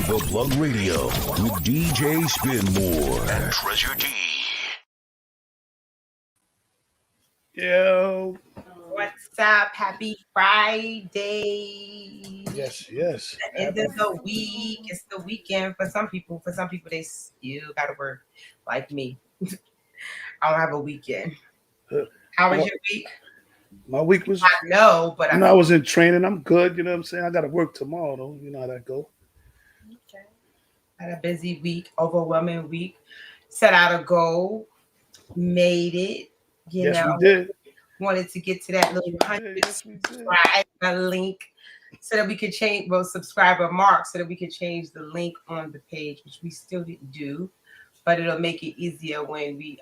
The Plug Radio with DJ Spinmore and Treasure D. Yo. What's up? Happy Friday. Yes. End of the week. It's the weekend for some people. For some people, they still got to work like me. I don't have a weekend. How was your week? My week was... I know, but I was in training. I'm good. You know what I'm saying? I got to work tomorrow, though. You know how that go. Okay. Had a busy week, overwhelming week. Set out a goal. Made it. You know. We did. Wanted to get to that little 100 subscriber link so that we could change subscriber mark so that we could change the link on the page, which we still didn't do, but it'll make it easier when we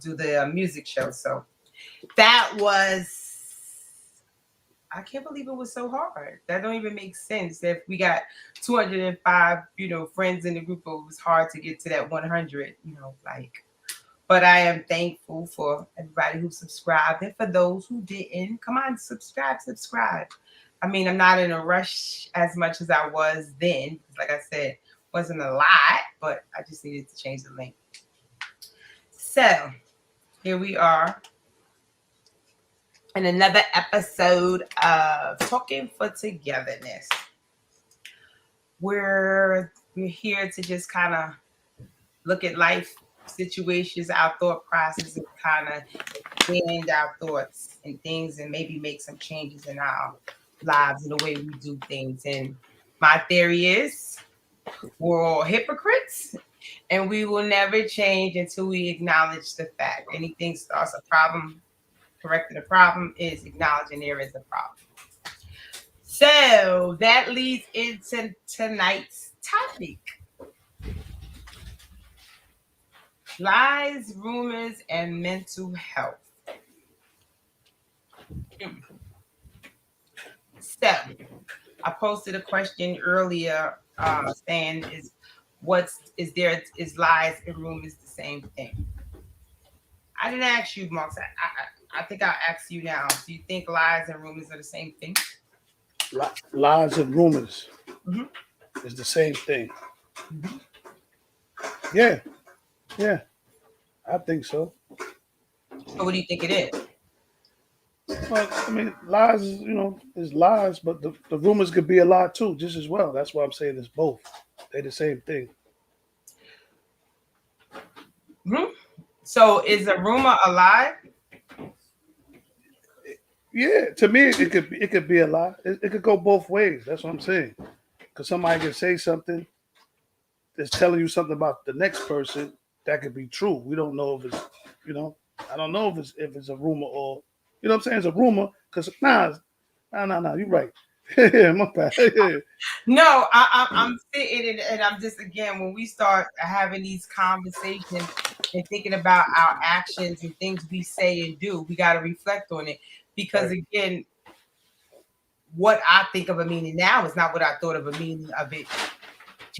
do the music show. So that was, I can't believe it was so hard. That don't even make sense. If we got 205 friends in the group, it was hard to get to that 100, But I am thankful for everybody who subscribed. And for those who didn't, come on, subscribe. I mean, I'm not in a rush as much as I was then. Like I said, wasn't a lot, but I just needed to change the link. So here we are in another episode of Talking for Togetherness. We're here to just kind of look at life situations, our thought process, and kind of expand our thoughts and things and maybe make some changes in our lives and the way we do things. And my theory is we're all hypocrites and we will never change until we acknowledge the fact. Anything starts a problem, correcting a problem is acknowledging there is a problem. So that leads into tonight's topic. Lies, rumors, and mental health. So, I posted a question earlier saying, is lies and rumors the same thing? I didn't ask you, Mark. I think I'll ask you now. Do you think lies and rumors are the same thing? Lies and rumors is the same thing. Yeah, I think so. So what do you think it is? Well, I mean, lies is, is lies, but the rumors could be a lie too, just as well. That's why I'm saying it's both. They're the same thing. So is a rumor a lie? Yeah, to me, it could be a lie. It could go both ways. That's what I'm saying. Because somebody can say something that's telling you something about the next person that could be true. We don't know if it's, I don't know if it's a rumor or, what I'm saying? It's a rumor because no, you're right. Yeah, my bad. No, I'm sitting and I'm just, again, when we start having these conversations and thinking about our actions and things we say and do, we got to reflect on it. Because again, what I think of a meaning now is not what I thought of a meaning of it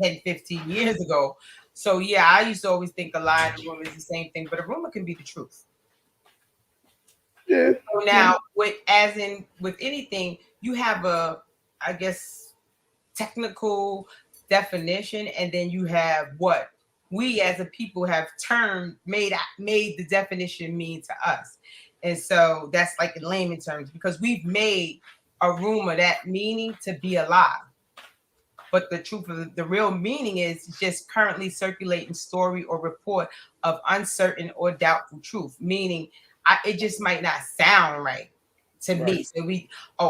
10, 15 years ago. So yeah, I used to always think a lie and a rumor is the same thing, but a rumor can be the truth. Yeah. So now, with anything, you have a, I guess, technical definition, and then you have what we as a people have made the definition mean to us. And so that's like in layman terms, because we've made a rumor that meaning to be a lie. But the truth of the real meaning is just currently circulating story or report of uncertain or doubtful truth, meaning it just might not sound right to me. So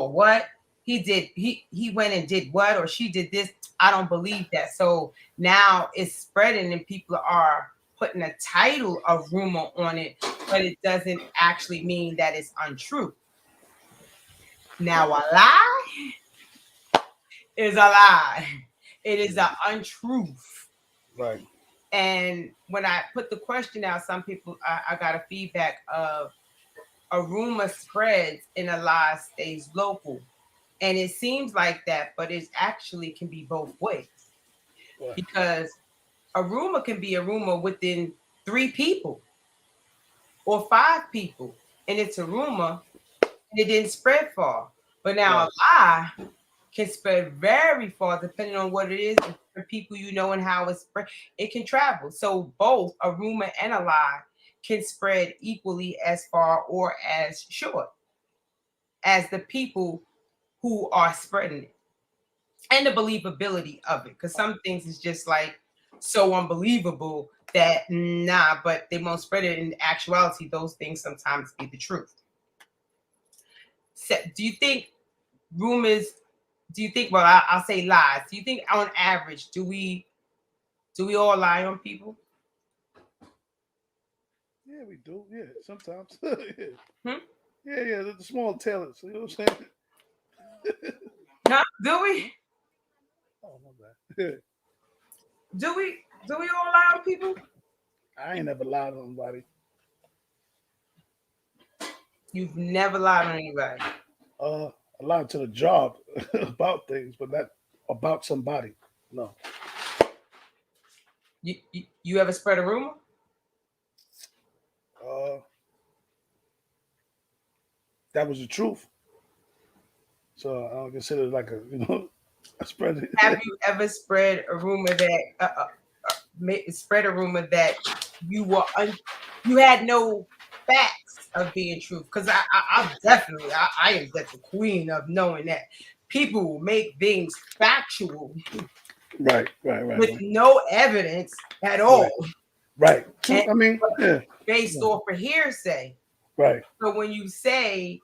what? He did, he went and did what, or she did this. I don't believe that. So now it's spreading and people are putting a title of rumor on it, but it doesn't actually mean that it's untrue. Now a lie is a lie. It is an untruth. Right. And when I put the question out, some people, I got a feedback of a rumor spreads and a lie stays local. And it seems like that, but it actually can be both ways. Right. Because a rumor can be a rumor within 3 people or 5 people. And it's a rumor and it didn't spread far. But now a lie can spread very far depending on what it is, the people you know, and how it's spread. It can travel. So both a rumor and a lie can spread equally as far or as short as the people who are spreading it, and the believability of it. Because some things is just like so unbelievable that nah, but they won't spread it. In actuality, those things sometimes be the truth. So, do you think rumors? Do you think? Well, I'll say lies. Do you think, on average, do we all lie on people? Yeah, we do. Yeah, sometimes. Yeah. Hmm? Yeah, the small tailors. You know what I'm saying? No, do we? Oh my bad. Yeah. Do we? Do we all lie on people? I ain't never lied on nobody. You've never lied on anybody. I lied to the job about things, but not about somebody. No. You ever spread a rumor? That was the truth. So I don't consider it like a spread it. Have you ever spread a rumor that spread a rumor that you had no facts of being true? Because I definitely I am the queen of knowing that people will make things factual Right. with no evidence at all. Right. And I mean, yeah. based off of hearsay. Right. So when you say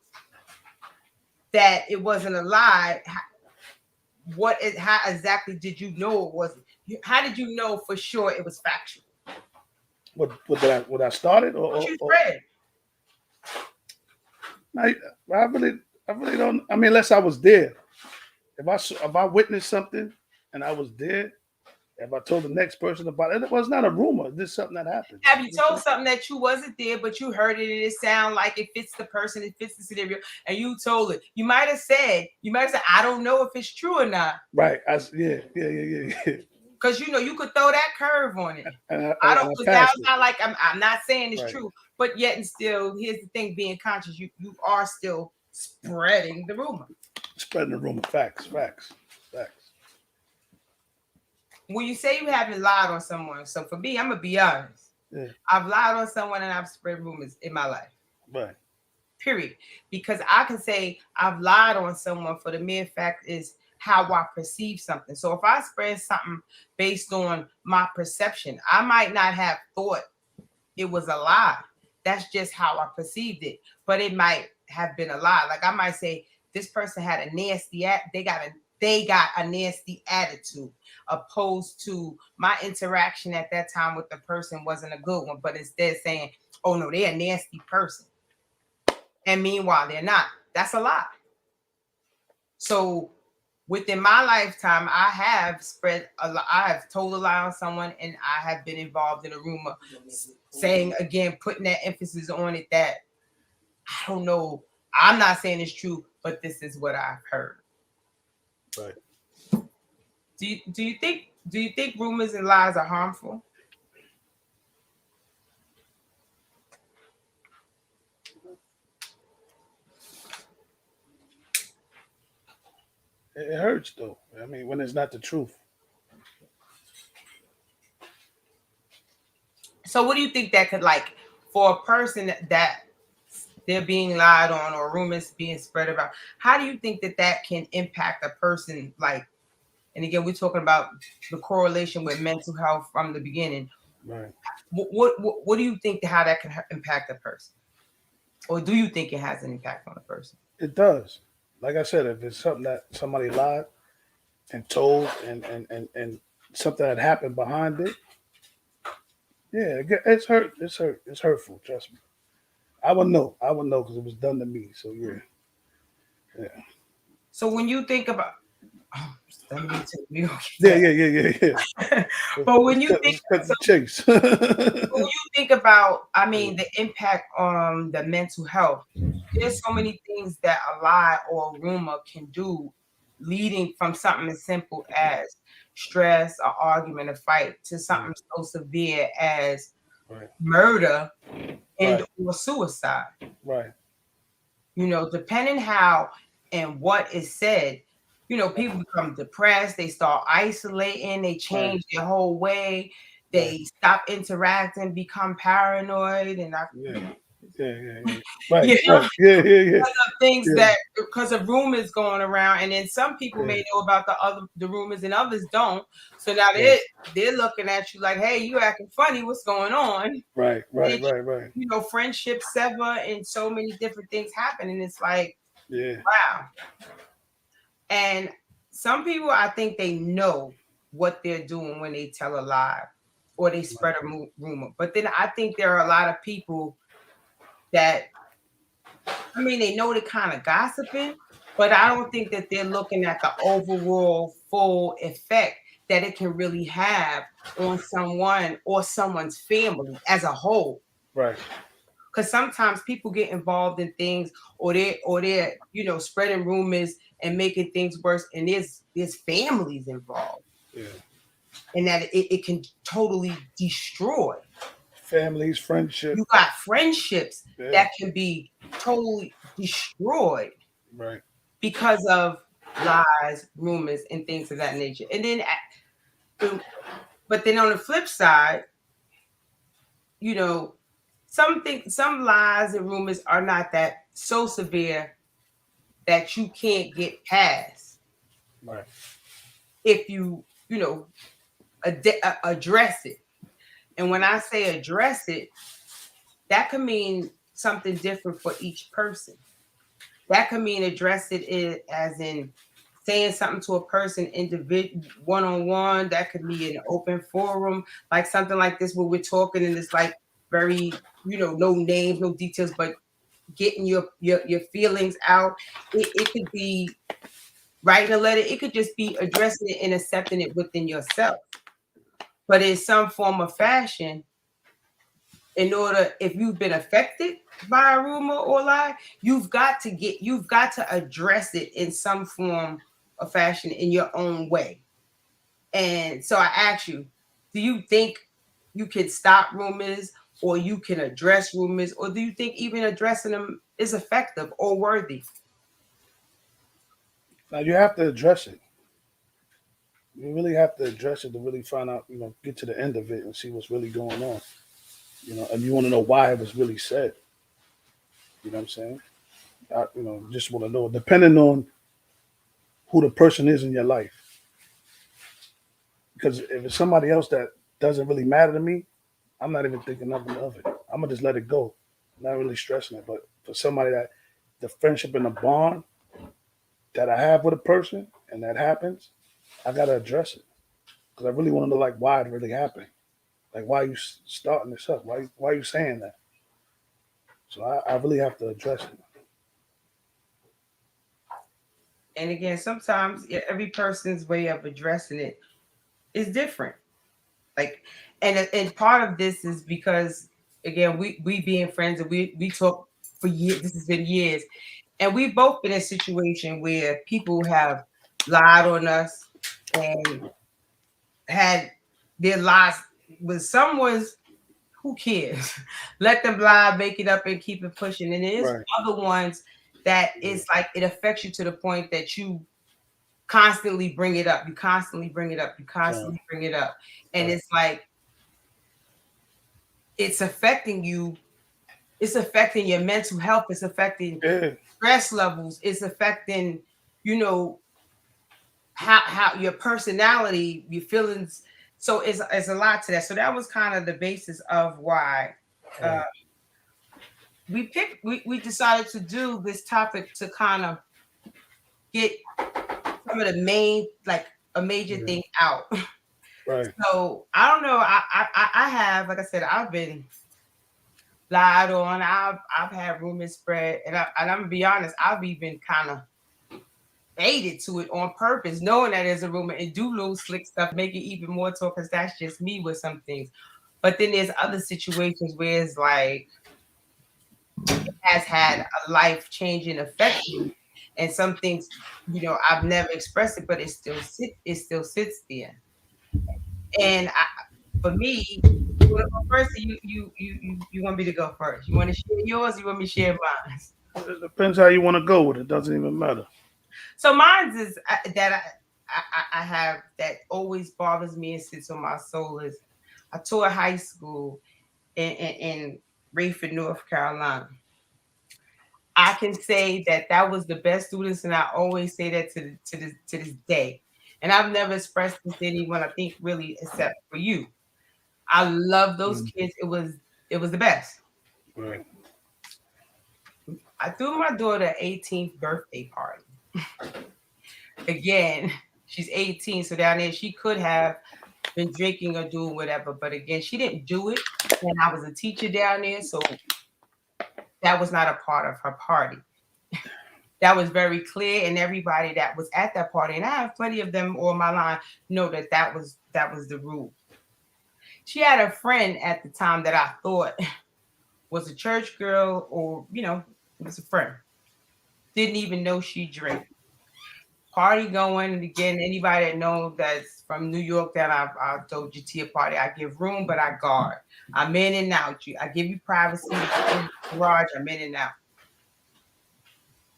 that it wasn't a lie, how exactly did you know it wasn't? How did you know for sure it was factual? What I started or What you spread? I really don't. I mean, unless I was there. If I witnessed something and I was there, if I told the next person about it, it was not a rumor. This is something that happened. Have you told something that you wasn't there, but you heard it and it sound like it fits the person, it fits the scenario, and you told it? You might have said, I don't know if it's true or not. Right. Yeah. Because you could throw that curve on it. I don't. Not like I'm not saying it's true, but yet and still, here's the thing: being conscious, you are still spreading the rumor. Spreading the rumor. Facts. When you say you haven't lied on someone, so for me, I'm gonna be honest. Yeah. I've lied on someone and I've spread rumors in my life. Right. Period. Because I can say I've lied on someone for the mere fact is how I perceive something. So if I spread something based on my perception, I might not have thought it was a lie. That's just how I perceived it. But it might have been a lie. Like I might say this person had a nasty they got a nasty attitude, opposed to my interaction at that time with the person wasn't a good one, but instead saying, oh no, they're a nasty person. And meanwhile, they're not. That's a lie. So within my lifetime, I have spread a lie. I have told a lie on someone, and I have been involved in a rumor, saying again, putting that emphasis on it that I don't know. I'm not saying it's true, but this is what I've heard. Right. Do you think rumors and lies are harmful? It hurts though. I mean, when it's not the truth. So what do you think that could, like, for a person that they're being lied on or rumors being spread about, how do you think that can impact a person? Like, and again, we're talking about the correlation with mental health from the beginning. Right. What do you think how that can impact a person? Or do you think it has an impact on a person? It does. Like I said, if it's something that somebody lied and told and something that happened behind it, yeah, it's hurt. It's hurtful. Trust me. I would know because it was done to me. So yeah. So when you think about, yeah. But when you think, when you think about, I mean, the impact on the mental health, there's so many things that a lie or a rumor can do, leading from something as simple as stress, an argument, a fight, to something so severe as murder and or suicide. Right. Depending how and what is said, people become depressed, they start isolating, they change their whole way, they stop interacting, become paranoid, and Right, you know, right. Yeah. things Yeah. that because of rumors going around, and then some people may know about the rumors and others don't. So now they're looking at you like, hey, you acting funny, what's going on? Right. And friendships sever and so many different things happen, and it's like, Yeah. wow. And some people, I think they know what they're doing when they tell a lie or they spread a rumor. But then I think there are a lot of people that, I mean, they know they're kind of gossiping, but I don't think that they're looking at the overall full effect that it can really have on someone or someone's family as a whole. Right. Because sometimes people get involved in things, or they're spreading rumors and making things worse, and there's families involved. Yeah. And that it can totally destroy Families, friendships. You got friendships that can be totally destroyed, right, because of lies, rumors, and things of that nature. And then, but then on the flip side, some lies and rumors are not that so severe that you can't get past. Right. If you address it. And when I say address it, that could mean something different for each person. That could mean address it as in saying something to a person individual, one-on-one. That could be in an open forum, like something like this where we're talking and it's like very, no names, no details, but getting your feelings out. It could be writing a letter. It could just be addressing it and accepting it within yourself. But in some form or fashion, if you've been affected by a rumor or lie, you've got to address it in some form or fashion in your own way. And so I ask you, do you think you can stop rumors, or you can address rumors, or do you think even addressing them is effective or worthy? Now you have to address it. You really have to address it to really find out, get to the end of it and see what's really going on. And you want to know why it was really said. You know what I'm saying? Just want to know, depending on who the person is in your life. Because if it's somebody else that doesn't really matter to me, I'm not even thinking nothing of it. I'm going to just let it go. I'm not really stressing it. But for somebody that the friendship and the bond that I have with a person and that happens, I got to address it. Because I really want to know, why it really happened. Why are you starting this up? Why are you saying that? So I really have to address it. And again, sometimes every person's way of addressing it is different. And part of this is because, again, we being friends and we talk for years. This has been years, and we've both been in a situation where people have lied on us and had their lies. With someone's, who cares? Let them lie, make it up, and keep it pushing. And there's other ones that it's like it affects you to the point that you constantly bring it up. You constantly bring it up. You constantly bring it up. And it's like it's affecting you. It's affecting your mental health. It's affecting stress levels. It's affecting, how your personality, your feelings. So it's a lot to that. So that was kind of the basis of why we decided to do this topic, to kind of get some of the main, a major thing out. Right. So I don't know. I have, like I said, I've been lied on. I've had rumors spread, and I'm gonna be honest. I've even kind of baited to it on purpose, knowing that there's a rumor, and do little slick stuff, make it even more talk, because that's just me with some things. But then there's other situations where it's like it has had a life-changing effect on me. And some things, I've never expressed it, but it still sits there. And for me, you want to go first, or you want me to go first? You want to share yours, or you want me to share mine? It depends how you want to go with it. Doesn't even matter. So mine's is I have that always bothers me and sits on my soul is I taught high school in Rayford, North Carolina. I can say that that was the best students, and I always say that to this day. And I've never expressed this to anyone, I think, really, except for you. I love those kids. It was the best. Right. I threw my daughter 18th birthday party. Again, she's 18, so down there she could have been drinking or doing whatever, but again, she didn't do it. And I was a teacher down there, so that was not a part of her party. That was very clear, and everybody that was at that party, and I have plenty of them on my line, know that that was the rule. She had a friend at the time that I thought was a church girl, or it was a friend. Didn't even know she drank. Party going, and again, anybody that knows that's from New York that I told you to a party, I give room, but I guard. I'm in and out. I give you privacy. In the garage, I'm in and out.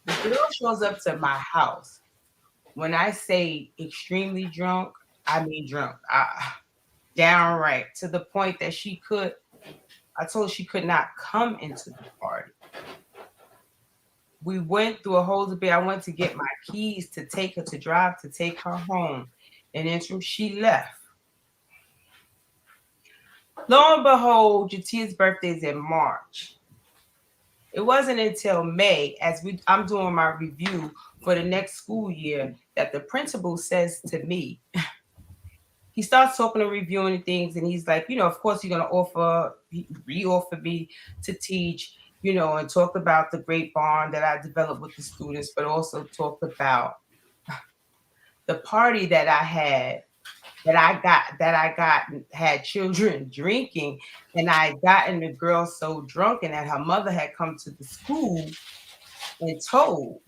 The girl shows up to my house. When I say extremely drunk, I mean drunk. Downright to the point that I told her she could not come into the party. We went through a whole debate. I went to get my keys to take her to drive to take her home. And then she left. Lo and behold, Jatia's birthday is in March. It wasn't until May, I'm doing my review for the next school year, that the principal says to me, he starts talking and reviewing things, and he's like, of course you're gonna re-offer me to teach, and talk about the great bond that I developed with the students, but also talk about the party that I had, had children drinking, and I had gotten the girl so drunk, and that her mother had come to the school and told,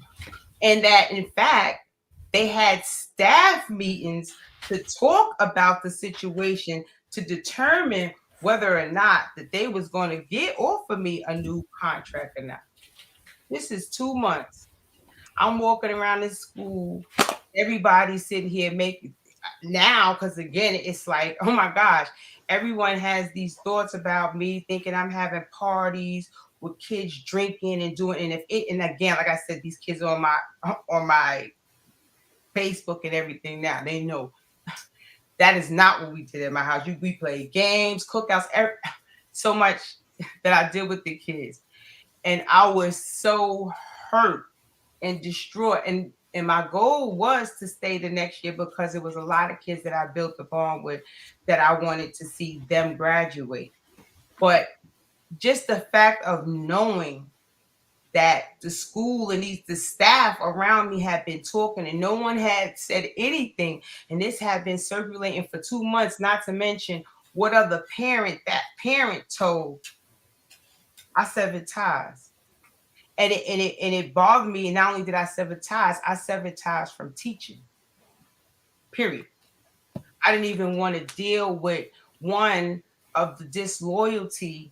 and that in fact they had staff meetings to talk about the situation to determine whether or not that they was going to offer me a new contract or not. This is 2 months. I'm walking around this school. Everybody's sitting here now, because again, it's like, oh my gosh, everyone has these thoughts about me thinking I'm having parties with kids drinking and doing, and again, like I said, these kids on my Facebook and everything now, they know that is not what we did at my house. We played games, cookouts, so much that I did with the kids. And I was so hurt and distraught. And my goal was to stay the next year, because it was a lot of kids that I built a bond with that I wanted to see them graduate. But just the fact of knowing that the school and the staff around me had been talking and no one had said anything, and this had been circulating for 2 months, not to mention what other parent that parent told, I severed ties. And it bothered me. And not only did I sever ties from teaching. Period. I didn't even want to deal with one of the disloyalty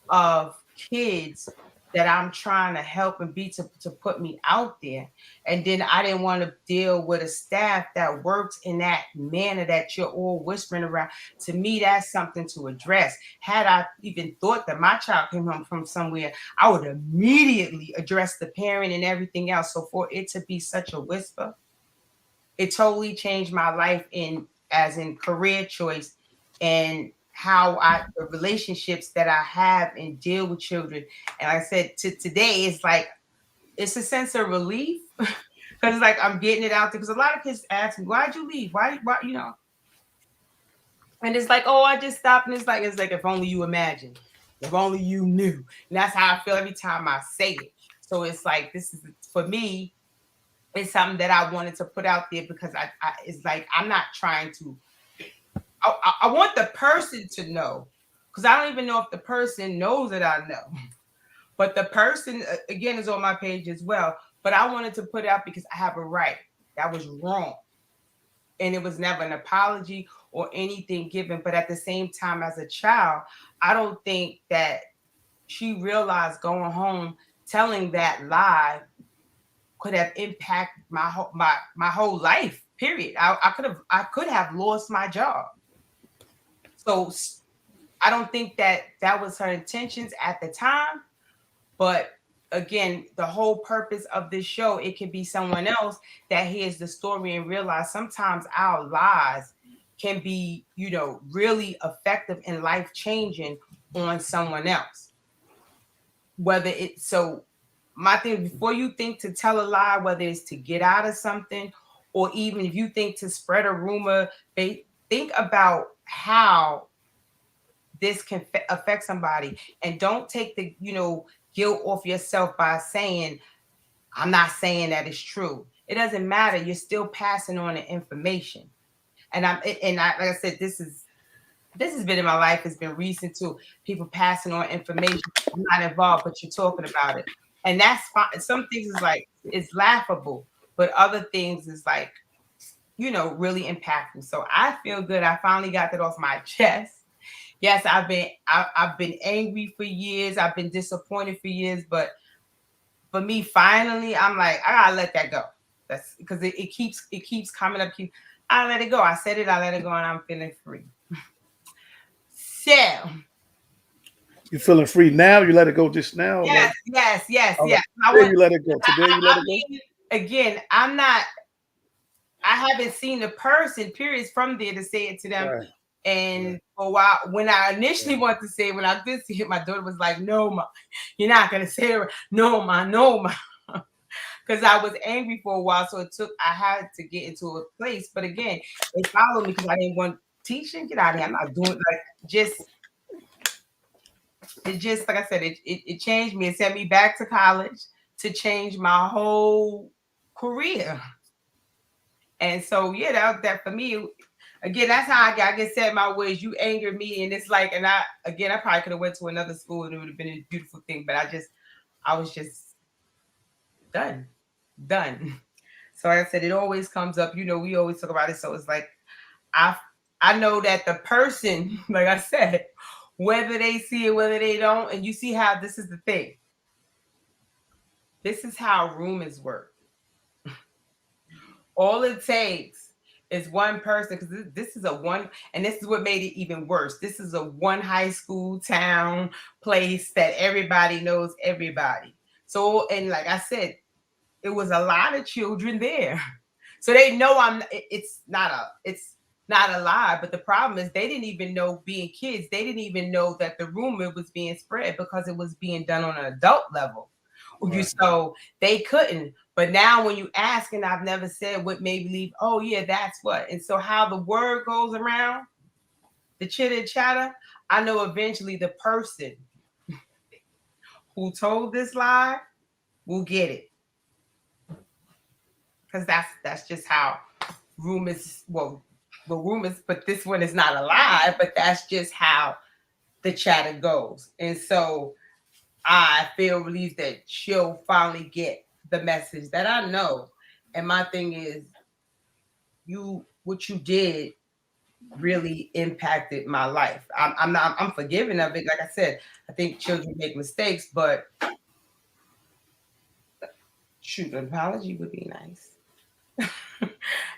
of kids that I'm trying to help and be to put me out there. And then I didn't want to deal with a staff that works in that manner that you're all whispering around. To me, that's something to address. Had I even thought that my child came home from somewhere, I would immediately address the parent and everything else. So for it to be such a whisper, it totally changed my life as in career choice and how the relationships that I have and deal with children. And I said today, it's a sense of relief, because it's like I'm getting it out there. Because a lot of kids ask me, why'd you leave? Why, and it's like, oh, I just stopped. And it's like, if only you imagined, if only you knew. And that's how I feel every time I say it. So it's like, this is, for me, it's something that I wanted to put out there, because it's like, I'm not trying to, I want the person to know, because I don't even know if the person knows that I know. But the person, again, is on my page as well. But I wanted to put it out because I have a right. That was wrong. And it was never an apology or anything given. But at the same time, as a child, I don't think that she realized going home, telling that lie, could have impacted my whole life. Period. I could have lost my job. So I don't think that was her intentions at the time. But again, the whole purpose of this show, it could be someone else that hears the story and realize sometimes our lies can be, really effective and life changing on someone else. Whether it's so, my thing, before you think to tell a lie, whether it's to get out of something, or even if you think to spread a rumor, think about how this can affect somebody, and don't take the guilt off yourself by saying, I'm not saying that it's true. It doesn't matter. You're still passing on the information. And I like I said, this has been in my life. It's been recent too. People passing on information. I'm not involved, but you're talking about it. And that's fine. Some things is like, it's laughable, but other things is like, really impactful. So I feel good. I finally got that off my chest. Yes, I've been angry for years. I've been disappointed for years, but for me, finally, I'm like, I gotta let that go. That's because it keeps coming up. I let it go. I said it. I let it go, and I'm feeling free. So you feeling free now? You let it go just now? Yes. Today you let it go. Today you let it go. Again, I haven't seen the person, periods, from there to say it to them. Right. And for a while, when I initially wanted to say it, when I did see it, my daughter was like, "No, ma, you're not gonna say it. No, ma, because I was angry for a while. So I had to get into a place. But again, they followed me because I didn't want teaching. Get out of here. I'm not doing it just like I said, it changed me. It sent me back to college to change my whole career. And so that for me, again, that's how I get set my ways. You anger me, and it's like, and I probably could have went to another school and it would have been a beautiful thing, but I was just done. So like I said, it always comes up. We always talk about it. So it's like I know that the person, like I said, whether they see it, whether they don't, and you see how this is the thing. This is how rumors work. All it takes is one person, because this is and this is what made it even worse. This is a one high school town place that everybody knows everybody. So, and like I said, it was a lot of children there. So they know it's not a lie, but the problem is they didn't even know, being kids, they didn't even know that the rumor was being spread because it was being done on an adult level. Right. So they couldn't. But now when you ask, and I've never said what made me leave, oh yeah, that's what. And so how the word goes around, the chitter chatter, I know eventually the person who told this lie will get it. Because that's just how rumors, rumors, but this one is not a lie, but that's just how the chatter goes. And so I feel relieved that she'll finally get the message that I know. And my thing is, what you did really impacted my life. I'm forgiving of it. Like I said, I think children make mistakes, but shoot, an apology would be nice.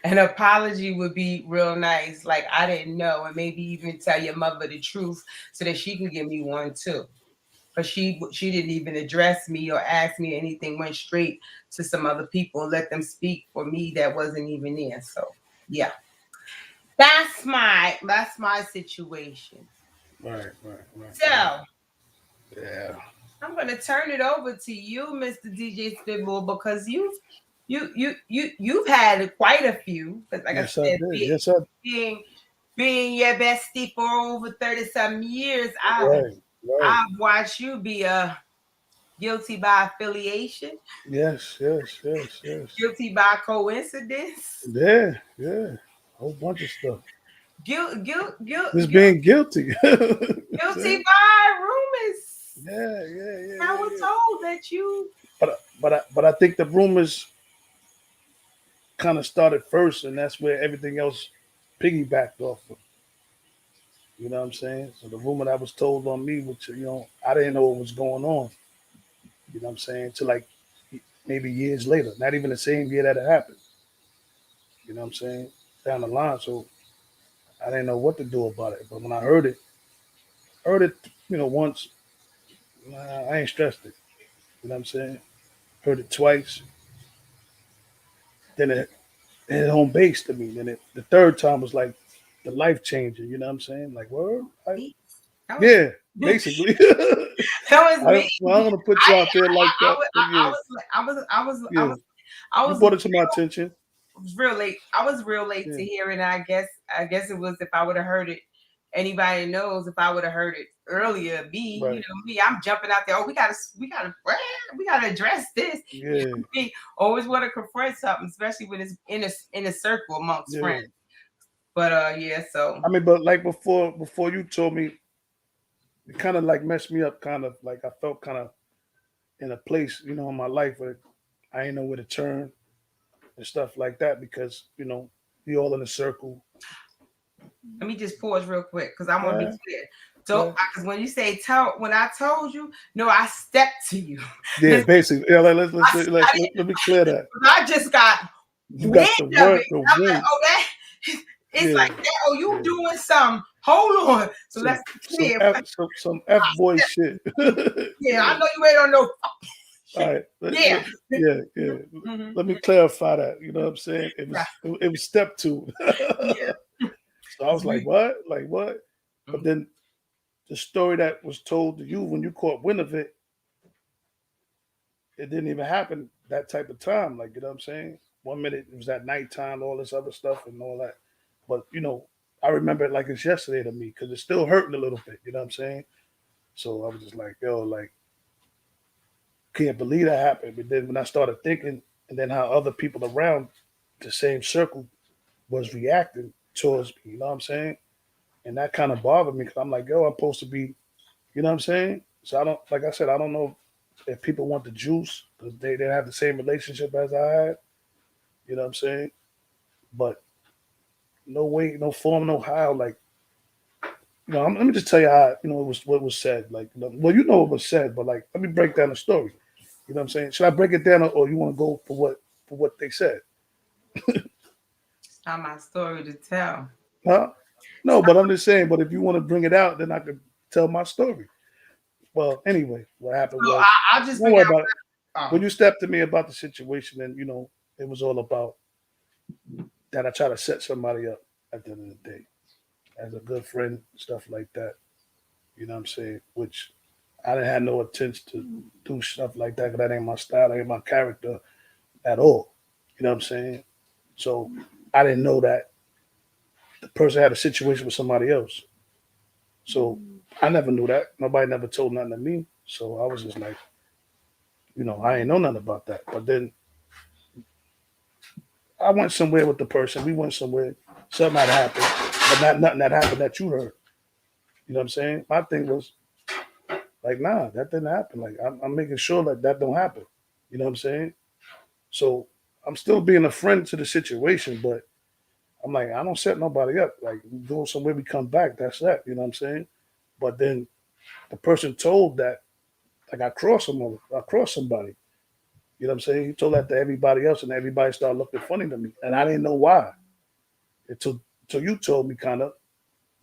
An apology would be real nice. Like, I didn't know, and maybe even tell your mother the truth so that she can give me one too. But she didn't even address me or ask me anything, went straight to some other people and let them speak for me that wasn't even there. So yeah. That's my situation. Right. So yeah. I'm gonna turn it over to you, Mr. DJ Spitball, because you've had quite a few. Like yes, I said, being your bestie for over 30-some years, right. I've watched you be guilty by affiliation. Yes. Guilty by coincidence. Yeah. A whole bunch of stuff. Guilt. Just being guilty. Guilty by rumors. Yeah. I was told that you. But I think the rumors kind of started first, and that's where everything else piggybacked off of. You know what I'm saying? So the rumor that was told on me, which I didn't know what was going on. You know what I'm saying? To like maybe years later, not even the same year that it happened. You know what I'm saying? Down the line. So I didn't know what to do about it. But when I heard it, once, nah, I ain't stressed it. You know what I'm saying? Heard it twice. Then it hit home base to me. Then the third time was like the life changer. You know what I'm saying? Like, word? That was Yeah, basically. that was me. Well, I don't want to put you out there like that. But I yeah, was like, yeah. I You was brought it to my attention. real late. I was real late Yeah, to hear it. And I guess it was if I would have heard it. Anybody knows if I would have heard it earlier, right. me, I'm jumping out there. Oh, we gotta address this. Yeah, Me always want to confront something, especially when it's in a circle amongst yeah. friends. But yeah, so I mean, but like before you told me, it kind of like messed me up. Kind of like I felt kind of in a place, in my life where I ain't know where to turn and stuff like that because we all in a circle. let me just pause real quick because I want to be Yeah, clear. So, yeah, because when you say when I told you, no, I stepped to you. yeah. Basically, yeah. I didn't, Let me clear that. I just got You wind got the of word, it. the I'm like, wind. oh, that it's Yeah, like that. Oh, you yeah. doing some? Hold on. So let's Some be some clear. some F boy shit. Yeah, Yeah. I know you ain't on no All shit. right. Yeah. Yeah, yeah. Mhm. Let me clarify that. You know what I'm saying? Right. It was step two. Yeah. So I was like, what? Like what? But Mhm. then the story that was told to you when you caught wind of it, it didn't even happen that type of time. Like, you know what I'm saying? 1 minute it was at nighttime, all this other stuff and all that. But I remember it like it's yesterday to me because it's still hurting a little bit. You know what I'm saying? So I was just like, yo, like, can't believe that happened. But then when I started thinking, and then how other people around the same circle was reacting towards me, you know what I'm saying? And that kind of bothered me because I'm like, yo, I'm supposed to be, you know what I'm saying? So I don't, like I said, I don't know if people want the juice because they didn't have the same relationship as I had, you know what I'm saying? But no way, no form, no how. Like, let me just tell you how, it was what was said. Like, well, what was said, but like, let me break down the story. You know what I'm saying? Should I break it down or you want to go for what they said? It's not my story to tell. Huh? No, but I'm just saying, but if you want to bring it out, then I could tell my story. Well, anyway, what happened So was, I'll just don't bring worry out. about it. When Oh, you stepped to me about the situation, then it was all about that I try to set somebody up at the end of the day. As a good friend, stuff like that. You know what I'm saying? Which I didn't have no intention to do stuff like that because that ain't my style, that ain't my character at all. You know what I'm saying? So I didn't know that the person had a situation with somebody else. So I never knew that. Nobody never told nothing to me. So I was just like, I ain't know nothing about that. But then I went somewhere with the person. We went somewhere. Something had happened, but not nothing that happened that you heard. You know what I'm saying? My thing was like, nah, that didn't happen. Like I'm making sure that don't happen. You know what I'm saying? So I'm still being a friend to the situation, but I'm like, I don't set nobody up. Like we go somewhere, we come back. That's that. You know what I'm saying? But then the person told that like I crossed somebody. You know what I'm saying? He told that to everybody else, and everybody started looking funny to me, and I didn't know why until you told me kind of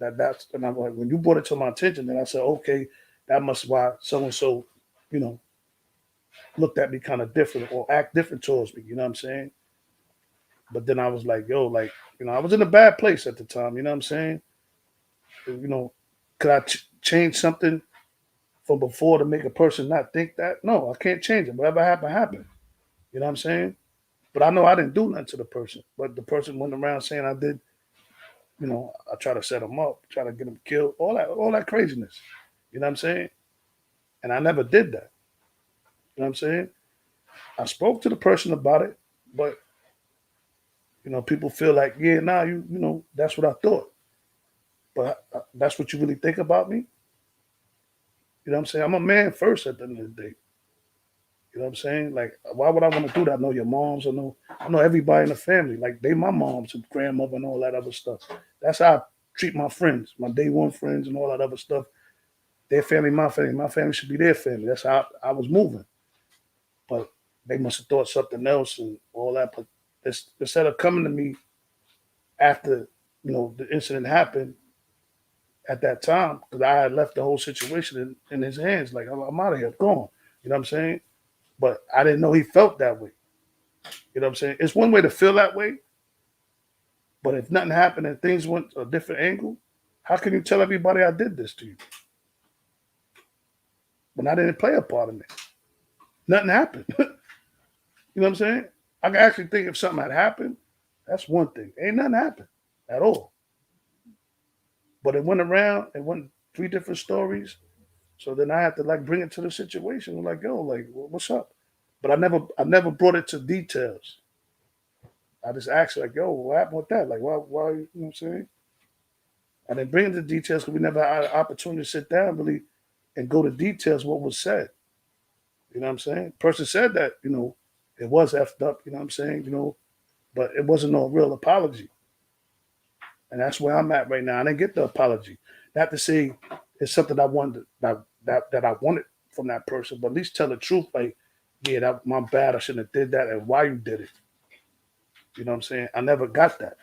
that's. And I'm like, when you brought it to my attention, then I said, okay, that must why so and so, you know, looked at me kind of different or act different towards me. You know what I'm saying? But then I was like, yo, like, I was in a bad place at the time. You know what I'm saying? Could I change something from before to make a person not think that? No, I can't change it. Whatever happened, happened. You know what I'm saying? But I know I didn't do nothing to the person. But the person went around saying I did. I try to set them up, try to get them killed, all that craziness. You know what I'm saying? And I never did that. You know what I'm saying? I spoke to the person about it, but people feel like, yeah, nah, that's what I thought. But that's what you really think about me. You know what I'm saying? I'm a man first at the end of the day. You know what I'm saying? Like, why would I want to do that? I know your moms, I know everybody in the family. Like, they my moms and grandmother and all that other stuff. That's how I treat my friends, my day one friends and all that other stuff. Their family, my family should be their family. That's how I was moving. But they must have thought something else and all that. But instead of coming to me after the incident happened at that time, because I had left the whole situation in his hands, like I'm out of here, I'm gone. You know what I'm saying? But I didn't know he felt that way. You know what I'm saying? It's one way to feel that way, but if nothing happened and things went a different angle, how can you tell everybody I did this to you when I didn't play a part in it? Nothing happened. You know what I'm saying? I can actually think if something had happened, that's one thing. Ain't nothing happened at all. But it went around, it went 3 different stories. So then I had to like bring it to the situation. I'm like, yo, like, what's up? But I never brought it to details. I just asked like, yo, what happened with that? Like, why, you know what I'm saying? I didn't bring it to details because we never had an opportunity to sit down really and go to details what was said. You know what I'm saying? Person said that, it was effed up, you know what I'm saying? But it wasn't no real apology. And that's where I'm at right now. I didn't get the apology. Not to say it's something I wanted that I wanted from that person, but at least tell the truth. Like, yeah, that my bad. I shouldn't have did that, and why you did it. You know what I'm saying? I never got that.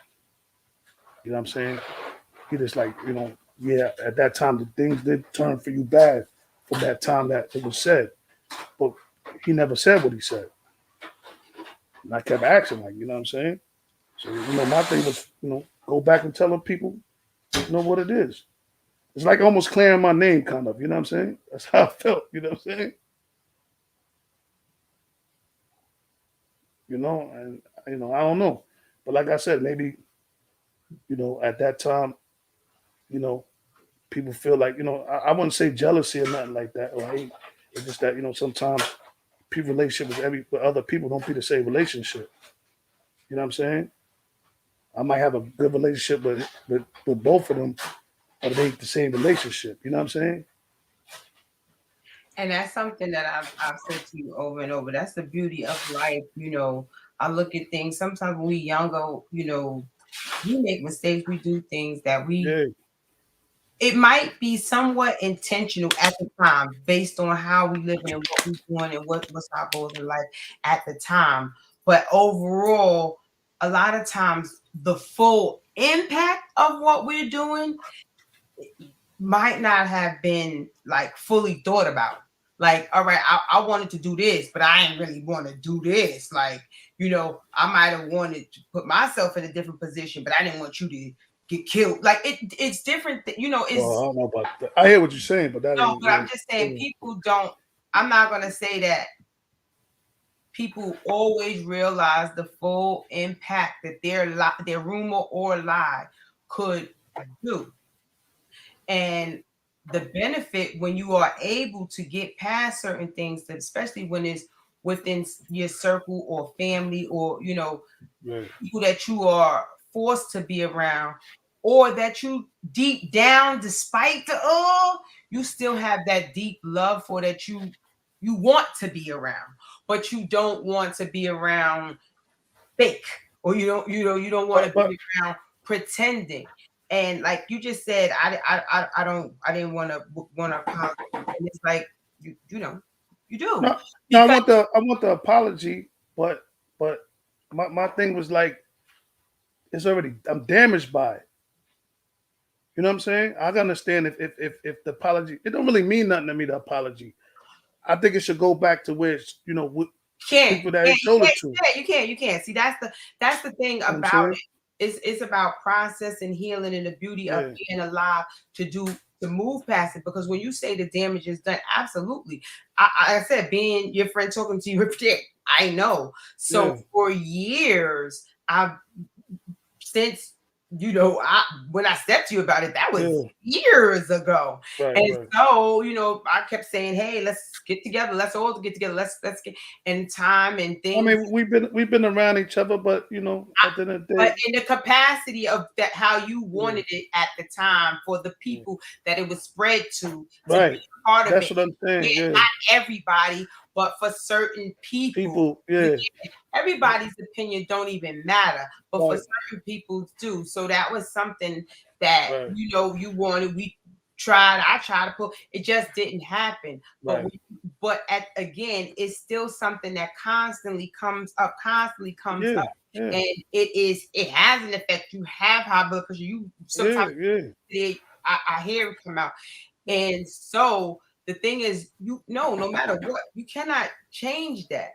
You know what I'm saying? He just like, yeah, at that time the things did turn for you bad from that time that it was said. But he never said what he said. And I kept asking, like, you know what I'm saying? So, my thing was, go back and tell them people, what it is. It's like almost clearing my name, kind of, you know what I'm saying? That's how I felt, you know what I'm saying? And, I don't know. But like I said, maybe, at that time, people feel like, I wouldn't say jealousy or nothing like that, or hate. It's just that, sometimes people relationship with other people don't be the same relationship. You know what I'm saying? I might have a good relationship with both of them, but it ain't the same relationship. You know what I'm saying? And that's something that I've said to you over and over. That's the beauty of life. I look at things sometimes when we younger, we make mistakes, we do things that Yeah. It might be somewhat intentional at the time based on how we live and what we're doing and what's our goals in life at the time. But overall, a lot of times the full impact of what we're doing might not have been like fully thought about. Like, all right, I wanted to do this, but I ain't really want to do this. Like, I might have wanted to put myself in a different position, but I didn't want you to get killed. Like it's different. It's Well, I don't know about that. I hear what you're saying, but that no, ain't. but I'm just saying people don't. I'm not gonna say that people always realize the full impact that their rumor or lie could do. And the benefit when you are able to get past certain things, that especially when it's within your circle or family or people that you are forced to be around, or that you deep down, despite the you still have that deep love for that you want to be around, but you don't want to be around fake, or you don't want to be around pretending. And like you just said, I didn't want to apologize. And it's like you do. No, I want the apology, but my thing was like, I'm damaged by it. You know what I'm saying? I can understand if the apology, it don't really mean nothing to me, the apology. I think it should go back to where it's, people that it showed it to. You can't. See, that's the thing about it. It's about process and healing and the beauty of being alive to move past it. Because when you say the damage is done, absolutely. I said, being your friend talking to you, I know. So for years, when I stepped to you about it, that was years ago. So, I kept saying, hey, let's get together. Let's all get together. Let's get in time and things. I mean, we've been around each other, but at the end of the day. But in the capacity of that, how you wanted it at the time for the people that it was spread to right. Be part of That's it. What I'm saying. Not everybody, but for certain people. Everybody's opinion don't even matter, but for certain people do. So that was something that you wanted. I tried to pull. It just didn't happen. But when you but again, it's still something that constantly comes up, Yeah, and it has an effect. You have high blood pressure. You sometimes I hear it come out, and so the thing is, no matter what, you cannot change that,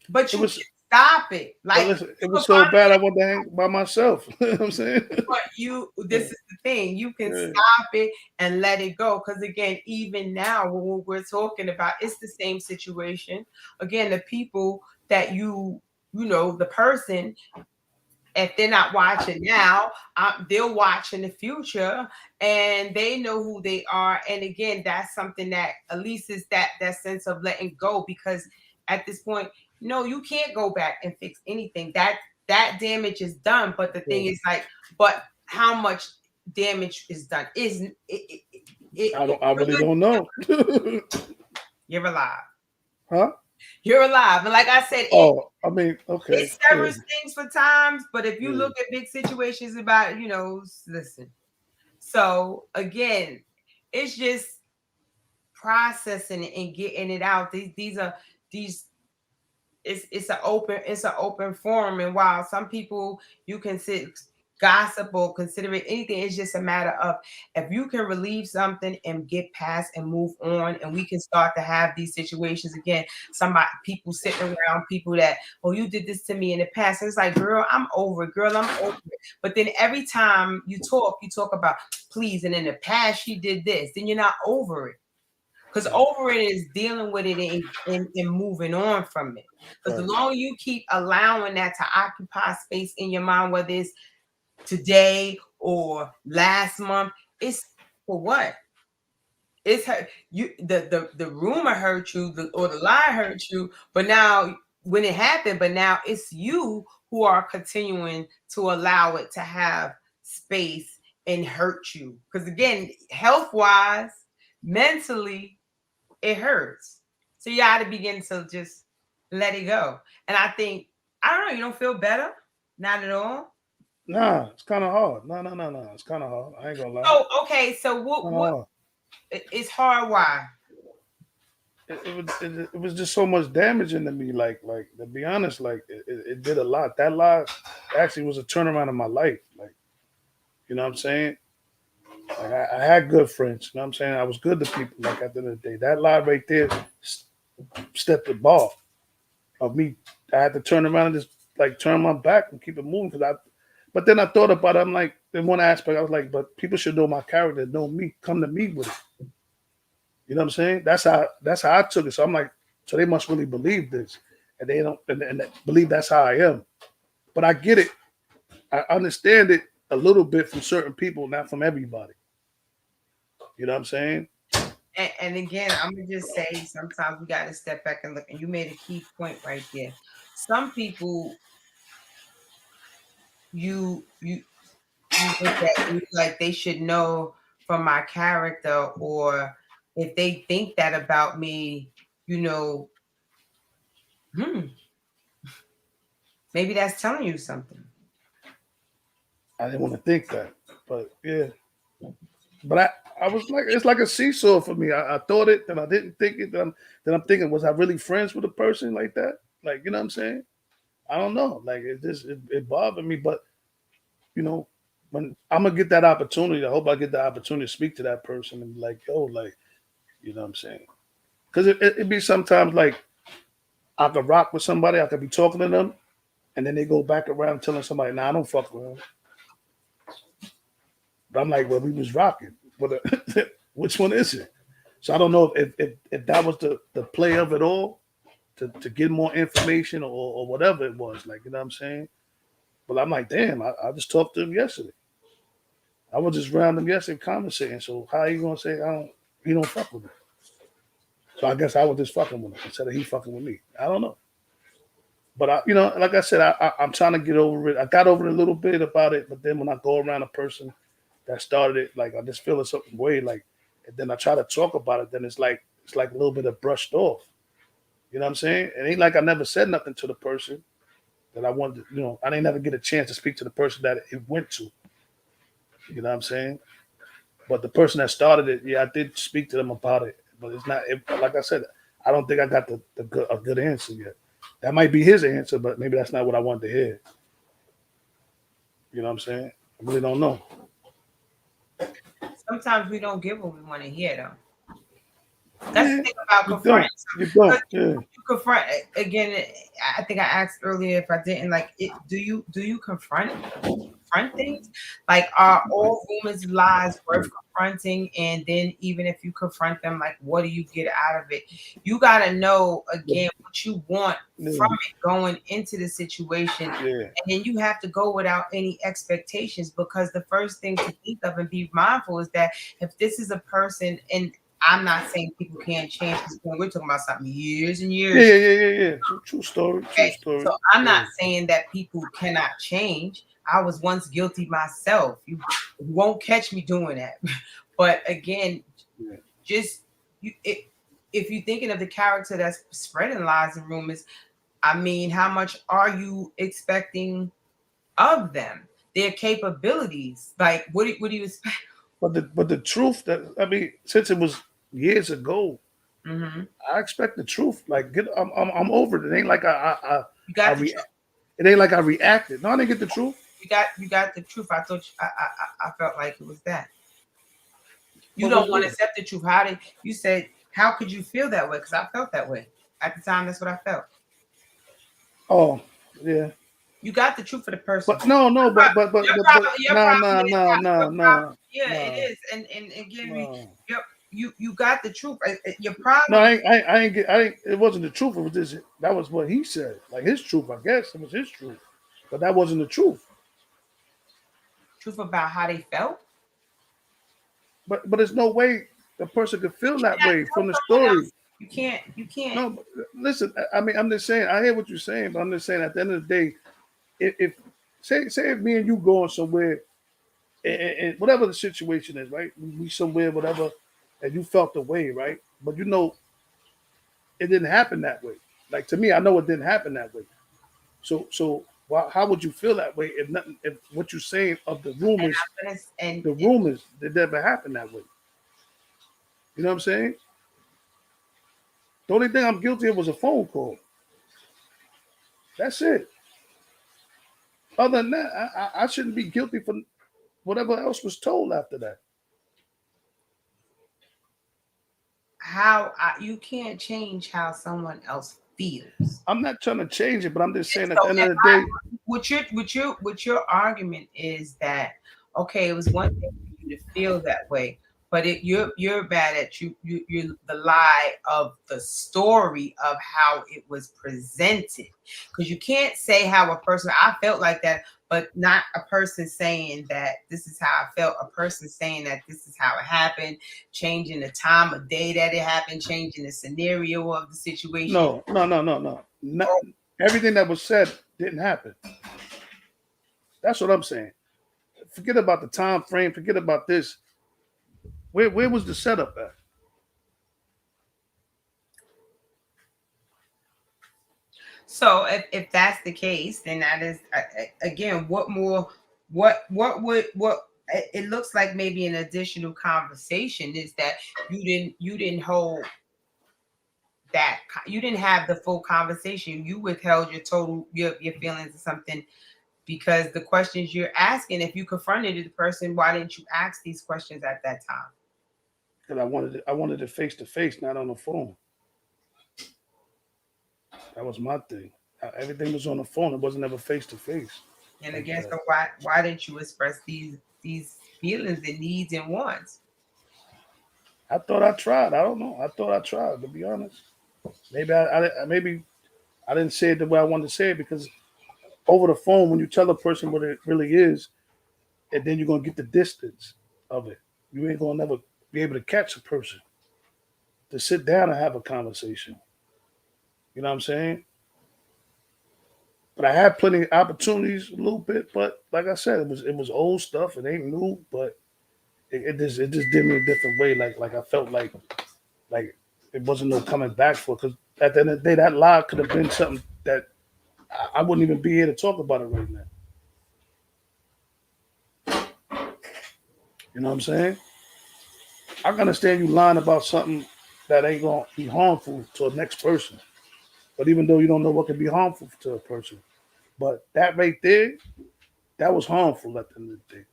but It you can was, stop it. but Like listen, it was so bad I wanted to hang by myself. You know what I'm saying? but this is the thing, you can Yeah. stop it and let it go, because again, even now when we're talking about, it's the same situation. Again, the people that the person, if they're not watching now, they'll watch in the future, and they know who they are. And again, that's something that at least is that sense of letting go, because at this point, no, you can't go back and fix anything. That damage is done. But the thing is, like, but how much damage is done? I really don't know. You're alive. Huh? You're alive, and like I said, Oh, I mean, okay. it severs things for times. But if you Yeah. look at big situations about, listen. So again, it's just processing it and getting it out. These it's an open forum, and while some people you can sit gossip or consider it anything, it's just a matter of if you can relieve something and get past and move on, and we can start to have these situations again. People sitting around people that, oh, you did this to me in the past, and it's like, girl, I'm over it. Girl, I'm over it. But then every time you talk about, please, and in the past she did this, then you're not over it. Because over it is dealing with it and moving on from it. Because the longer you keep allowing that to occupy space in your mind, whether it's today or last month, it's for what? It's hurt you. The rumor hurt you, or the lie hurt you. But now, when it happened, but now it's you who are continuing to allow it to have space and hurt you. Because again, health wise, mentally, it hurts. So you got to begin to just let it go. And I think, I don't know, you don't feel better? Not at all? Nah, it's kind of hard. No. It's kind of hard. I ain't gonna lie. Oh, okay. So what it's hard. Why? It was just so much damage into me. Like to be honest, like it did a lot. That lie actually was a turnaround in my life. Like, you know what I'm saying? Like I had good friends. You know what I'm saying? I was good to people. Like at the end of the day, that lie right there stepped the ball of me. I had to turn around and just like turn my back and keep it moving. But then I thought about it. I'm like, in one aspect, I was like, but people should know my character, know me, come to me with it. You know what I'm saying? That's how I took it. So I'm like, so they must really believe this, and they don't, and they believe that's how I am. But I get it. I understand it a little bit from certain people, not from everybody. You know what I'm saying? And again, I'm gonna just say, sometimes we got to step back and look. And you made a key point right there. Some people, you look at you like they should know from my character, or if they think that about me, maybe that's telling you something. I didn't want to think that, but yeah. But I was like, it's like a seesaw for me. I thought it, then I didn't think it. Then I'm thinking, was I really friends with a person like that? Like, you know what I'm saying? I don't know. Like, it bothered me. But you know, when I'm gonna get that opportunity, I hope I get the opportunity to speak to that person and be like, yo, like, you know what I'm saying? Because it be sometimes like I could rock with somebody, I could be talking to them, and then they go back around telling somebody, nah, I don't fuck with them. But I'm like, well, we was rocking. But which one is it? So I don't know if that was the play of it all to get more information or whatever it was. Like, you know what I'm saying? But I'm like, damn, I just talked to him yesterday. I was just around him yesterday conversating. So how you gonna say he don't fuck with me? So I guess I was just fucking with him instead of he fucking with me. I don't know. But like I said, I'm trying to get over it. I got over it a little bit about it, but then when I go around a person that started it, like I just feel a certain way, like, and then I try to talk about it, then it's like a little bit of brushed off. You know what I'm saying? It ain't like I never said nothing to the person that I wanted to, I didn't ever get a chance to speak to the person that it went to. You know what I'm saying? But the person that started it, yeah, I did speak to them about it. But it's not, like I said, I don't think I got a good answer yet. That might be his answer, but maybe that's not what I wanted to hear. You know what I'm saying? I really don't know. Sometimes we don't get what we want to hear, though. That's Yeah, the thing about you confronting. don't. You don't. Yeah. You confront again. I think I asked earlier if I didn't like it. Do you confront things? Like, are all rumors lies worth confronting? And then even if you confront them, like, what do you get out of it? You got to know again what you want from it going into the situation, and then you have to go without any expectations, because the first thing to think of and be mindful is that if this is a person, and I'm not saying people can't change, because we're talking about something years and years. Yeah. True story. True story. So I'm not saying that people cannot change. I was once guilty myself. You won't catch me doing that. But again, just if you're thinking of the character that's spreading lies and rumors, I mean, how much are you expecting of them? Their capabilities. Like, what do you expect? But the truth that, I mean, since it was years ago, I expect the truth. Like, I'm over it. It ain't like it ain't like I reacted. No, I didn't get the truth. You got the truth. I thought I felt like it was that. You don't want to accept the truth. How did you said? How could you feel that way? Because I felt that way at the time. That's what I felt. Oh yeah. You got the truth for the person. But no. No. Yeah, it is. And again, you got the truth. Your problem. No, I ain't get. It wasn't the truth. It was just that was what he said. Like his truth, I guess. It was his truth, but that wasn't the truth. Truth about how they felt. But there's no way the person could feel that way from the story. Else. You can't. No, but listen. I mean, I'm just saying. I hear what you're saying, but I'm just saying. At the end of the day, if if me and you going somewhere, and whatever the situation is, right? We somewhere, whatever, and you felt the way, right? But you know, it didn't happen that way. Like to me, I know it didn't happen that way. So how would you feel that way if nothing? If what you're saying of the rumors, the rumors, that never happened that way. You know what I'm saying? The only thing I'm guilty of was a phone call. That's it. Other than that, I shouldn't be guilty for whatever else was told after that. You can't change how someone else feels. I'm not trying to change it, but I'm just saying at the end of the day, what your argument is that okay, it was one thing for you to feel that way, but you're bad at you the lie of the story of how it was presented, because you can't say how a person I felt like that, but not a person saying that this is how I felt, a person saying that this is how it happened, changing the time of day that it happened, changing the scenario of the situation. No. Everything that was said didn't happen. That's what I'm saying. Forget about the time frame. Forget about this. Where was the setup at? So if that's the case, then that is again, what it looks like maybe an additional conversation is that you didn't hold that, you didn't have the full conversation. You withheld your feelings or something, because the questions you're asking, if you confronted the person, why didn't you ask these questions at that time? Because I wanted it face to face, not on the phone. That was my thing. Everything was on the phone. It wasn't ever face to face. And again, so why didn't you express these feelings and needs and wants? I thought I tried. I don't know. I thought I tried, to be honest. Maybe I didn't say it the way I wanted to say it, because over the phone, when you tell a person what it really is, and then you're gonna get the distance of it, you ain't gonna never be able to catch a person to sit down and have a conversation. You know what I'm saying? But I had plenty of opportunities, a little bit. But like I said, it was old stuff. It ain't new, but it just did me a different way. Like I felt like it wasn't no coming back for. Because at the end of the day, that lie could have been something that I wouldn't even be here to talk about it right now. You know what I'm saying? I can understand you lying about something that ain't gonna be harmful to the next person. But even though you don't know what can be harmful to a person, but that right there, that was harmful at the end of the day.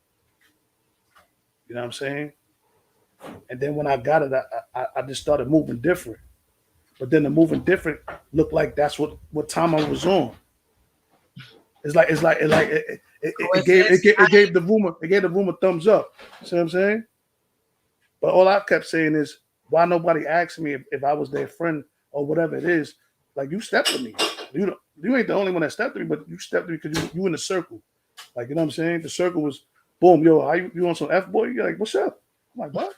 You know what I'm saying? And then when I got it, I just started moving different. But then the moving different looked like that's what time I was on. It gave the room a thumbs up. See what I'm saying? But all I kept saying is, why nobody asked me if I was their friend or whatever it is. Like, you stepped to me. You ain't the only one that stepped to me, but you stepped to me because you in the circle. Like, you know what I'm saying? The circle was, boom, yo, how you on some F boy? You're like, what's up? I'm like, what?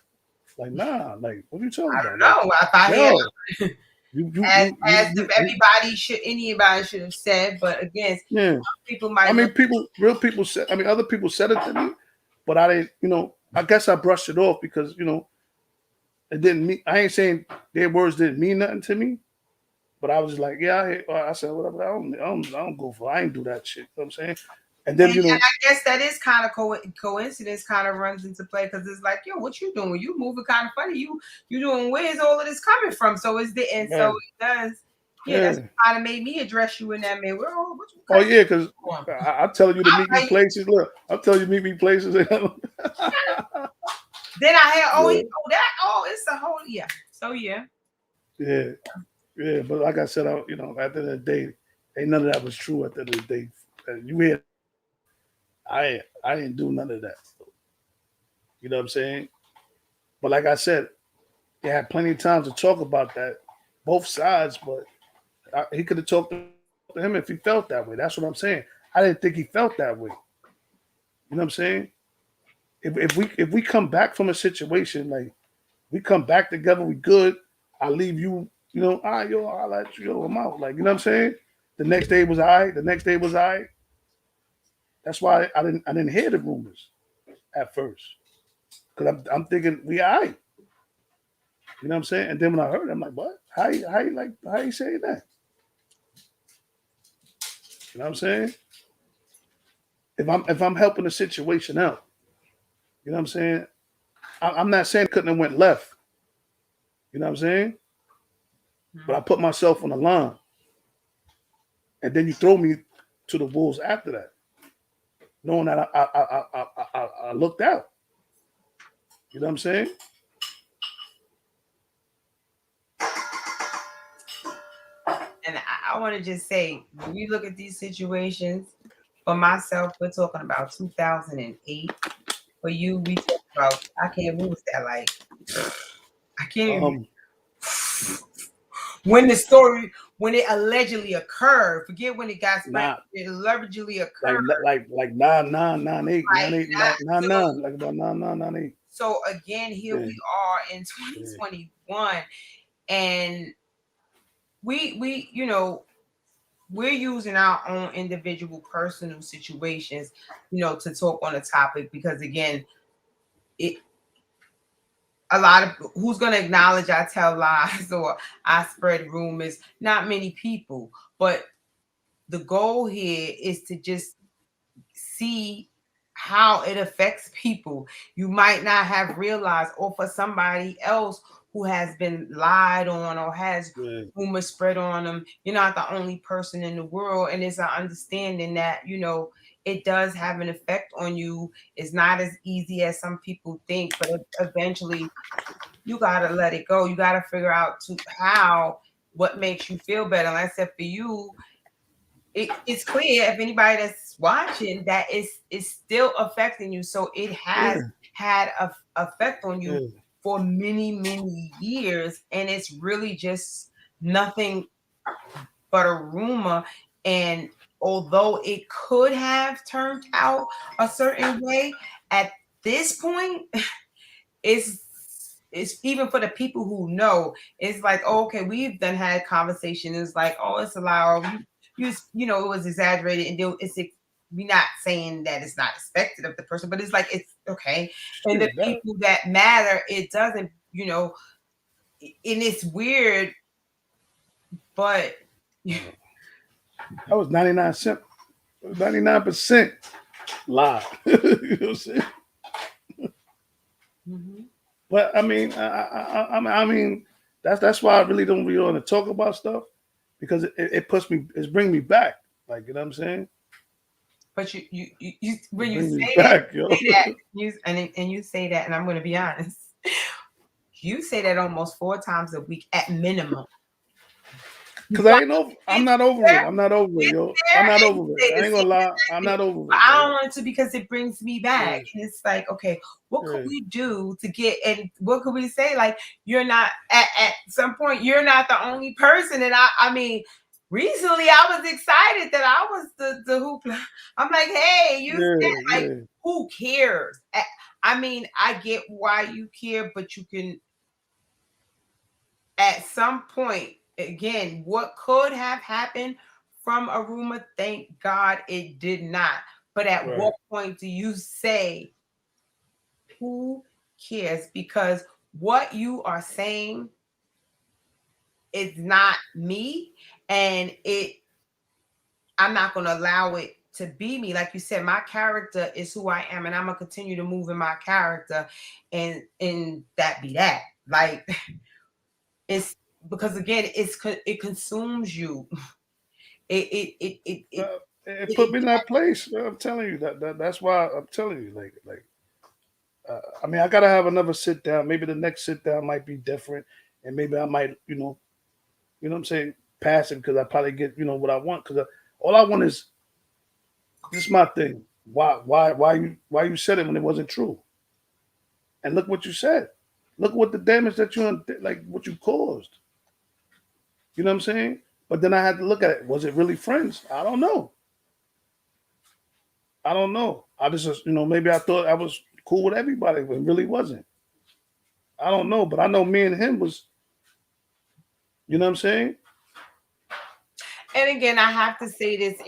Like, nah, like, what are you talking about? No, I thought anybody should have said, but again, yeah. People might. I mean, other people said it to me, but I didn't. You know, I guess I brushed it off because it didn't mean. I ain't saying their words didn't mean nothing to me, but I was just like, yeah. I said whatever. I don't go for. I ain't do that shit. You know what I'm saying? And then and I guess that is kind of coincidence. Kind of runs into play because it's like, yo, what you doing? You moving kind of funny. You doing? Where's all of this coming from? So it's the and so it does. Yeah, that's kind of made me address you in that man. Oh yeah, because I'm telling you to meet me places. Look, I'm telling you to meet me places. Then I had it's a whole So yeah. But like I said, at the end of the day, ain't none of that was true. At the end of the day, you hear, I didn't do none of that. You know what I'm saying? But like I said, they had plenty of time to talk about that, both sides. But he could have talked to him if he felt that way. That's what I'm saying. I didn't think he felt that way. You know what I'm saying? If we come back from a situation, like we come back together, we good. I leave you, all right, I'll let you, I'm out. Like, you know what I'm saying? The next day was all right. The next day was all right. That's why I didn't hear the rumors at first. Because I'm thinking we all right. You know what I'm saying? And then when I heard it, I'm like, what? How you saying that? You know what I'm saying? If I'm helping the situation out, you know what I'm saying? I'm not saying it couldn't have went left. You know what I'm saying? But I put myself on the line. And then you throw me to the wolves after that. Knowing that I looked out. You know what I'm saying? And I want to just say, when you look at these situations, for myself, we're talking about 2008. For you, we talk about, I can't move that. Like, I can't even. When it allegedly occurred, forget when it got spread, it allegedly occurred. Like 9/9/98, 9/8, like about 9/9/98. So again, here we are in 2021, and we we're using our own individual personal situations, to talk on a topic because again, a lot of who's going to acknowledge I tell lies or I spread rumors, not many people, but the goal here is to just see how it affects people you might not have realized, or for somebody else who has been lied on or has rumors spread on them. You're not the only person in the world, and it's an understanding that it does have an effect on you. It's not as easy as some people think, but eventually you gotta let it go. You gotta figure out what makes you feel better. Like I said, for you, it's clear if anybody that's watching that it's still affecting you. So it has had a effect on you for many, many years, and it's really just nothing but a rumor. And although it could have turned out a certain way, at this point, it's even for the people who know, it's like, oh, okay, we've done had conversation. It's like, oh, it's allowed. It was exaggerated, and we're not saying that it's not expected of the person, but it's like it's okay. And the people that matter, it doesn't, and it's weird, but that was 99% lie. You know what I'm saying? Mm-hmm. But I mean, That's why I really don't really want to talk about stuff because it puts me, it's bring me back. Like, you know what I'm saying? But you when It you bring me say that, back, yo. and you say that, and I'm going to be honest, you say that almost 4 times a week at minimum. Cause I ain't over. I'm Get not over there, it. I'm not over it, get yo. I'm there, not and over it. say I the ain't same gonna lie. exact I'm thing. not over But it, I yo. don't want it to because it brings me back, Yeah, and it's like, okay, what could yeah. we do to get? And what could we say? Like, you're not at some point, you're not the only person. And I mean. Recently, I was excited that I was the hoopla. I'm like, hey, you said Yeah, like, yeah. who cares? I mean, I get why you care, but you can at some point, again, what could have happened from a rumor, thank God it did not. But at Right. what point do you say, who cares? Because what you are saying is not me, and I'm not going to allow it to be me. Like you said, my character is who I am, and I'm gonna continue to move in my character, and that be that. Like it's because again, it consumes you. It It put me in that place. I'm telling you that's why I'm telling you. I mean, I gotta have another sit down. Maybe the next sit down might be different, and maybe I might, what I'm saying, pass it because I probably get, what I want. Because all I want is this is my thing. Why you said it when it wasn't true? And look what you said. Look what the damage that like what you caused. You know what I'm saying? But then I had to look at it. Was it really friends? I don't know. I don't know. I just, maybe I thought I was cool with everybody, but it really wasn't. I don't know, but I know me and him was, you know what I'm saying? and again, I have to say this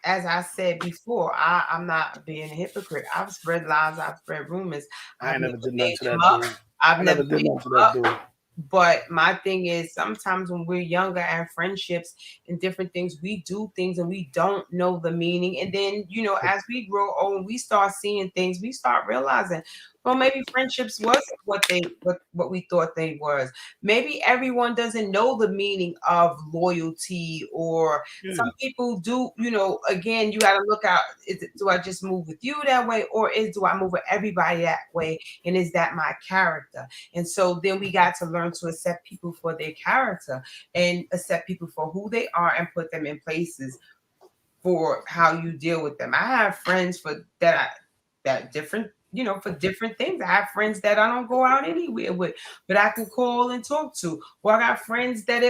as I said before, I'm not being a hypocrite. I've spread lies, I've spread rumors, I I've ain't never never did nothing made to them that up. dude. I've I never never did made nothing to them that up. dude. But my thing is sometimes when we're younger and friendships and different things, we do things and we don't know the meaning. And then, as we grow old, we start seeing things, we start realizing, well, maybe friendships was what we thought they was. Maybe everyone doesn't know the meaning of loyalty, or Yeah. some people do, again, you gotta look out, do I just move with you that way, or do I move with everybody that way? And is that my character? And so then we got to learn to accept people for their character and accept people for who they are and put them in places for how you deal with them. I have friends that different, for different things. I have friends that I don't go out anywhere with, but I can call and talk to. Well, I got friends that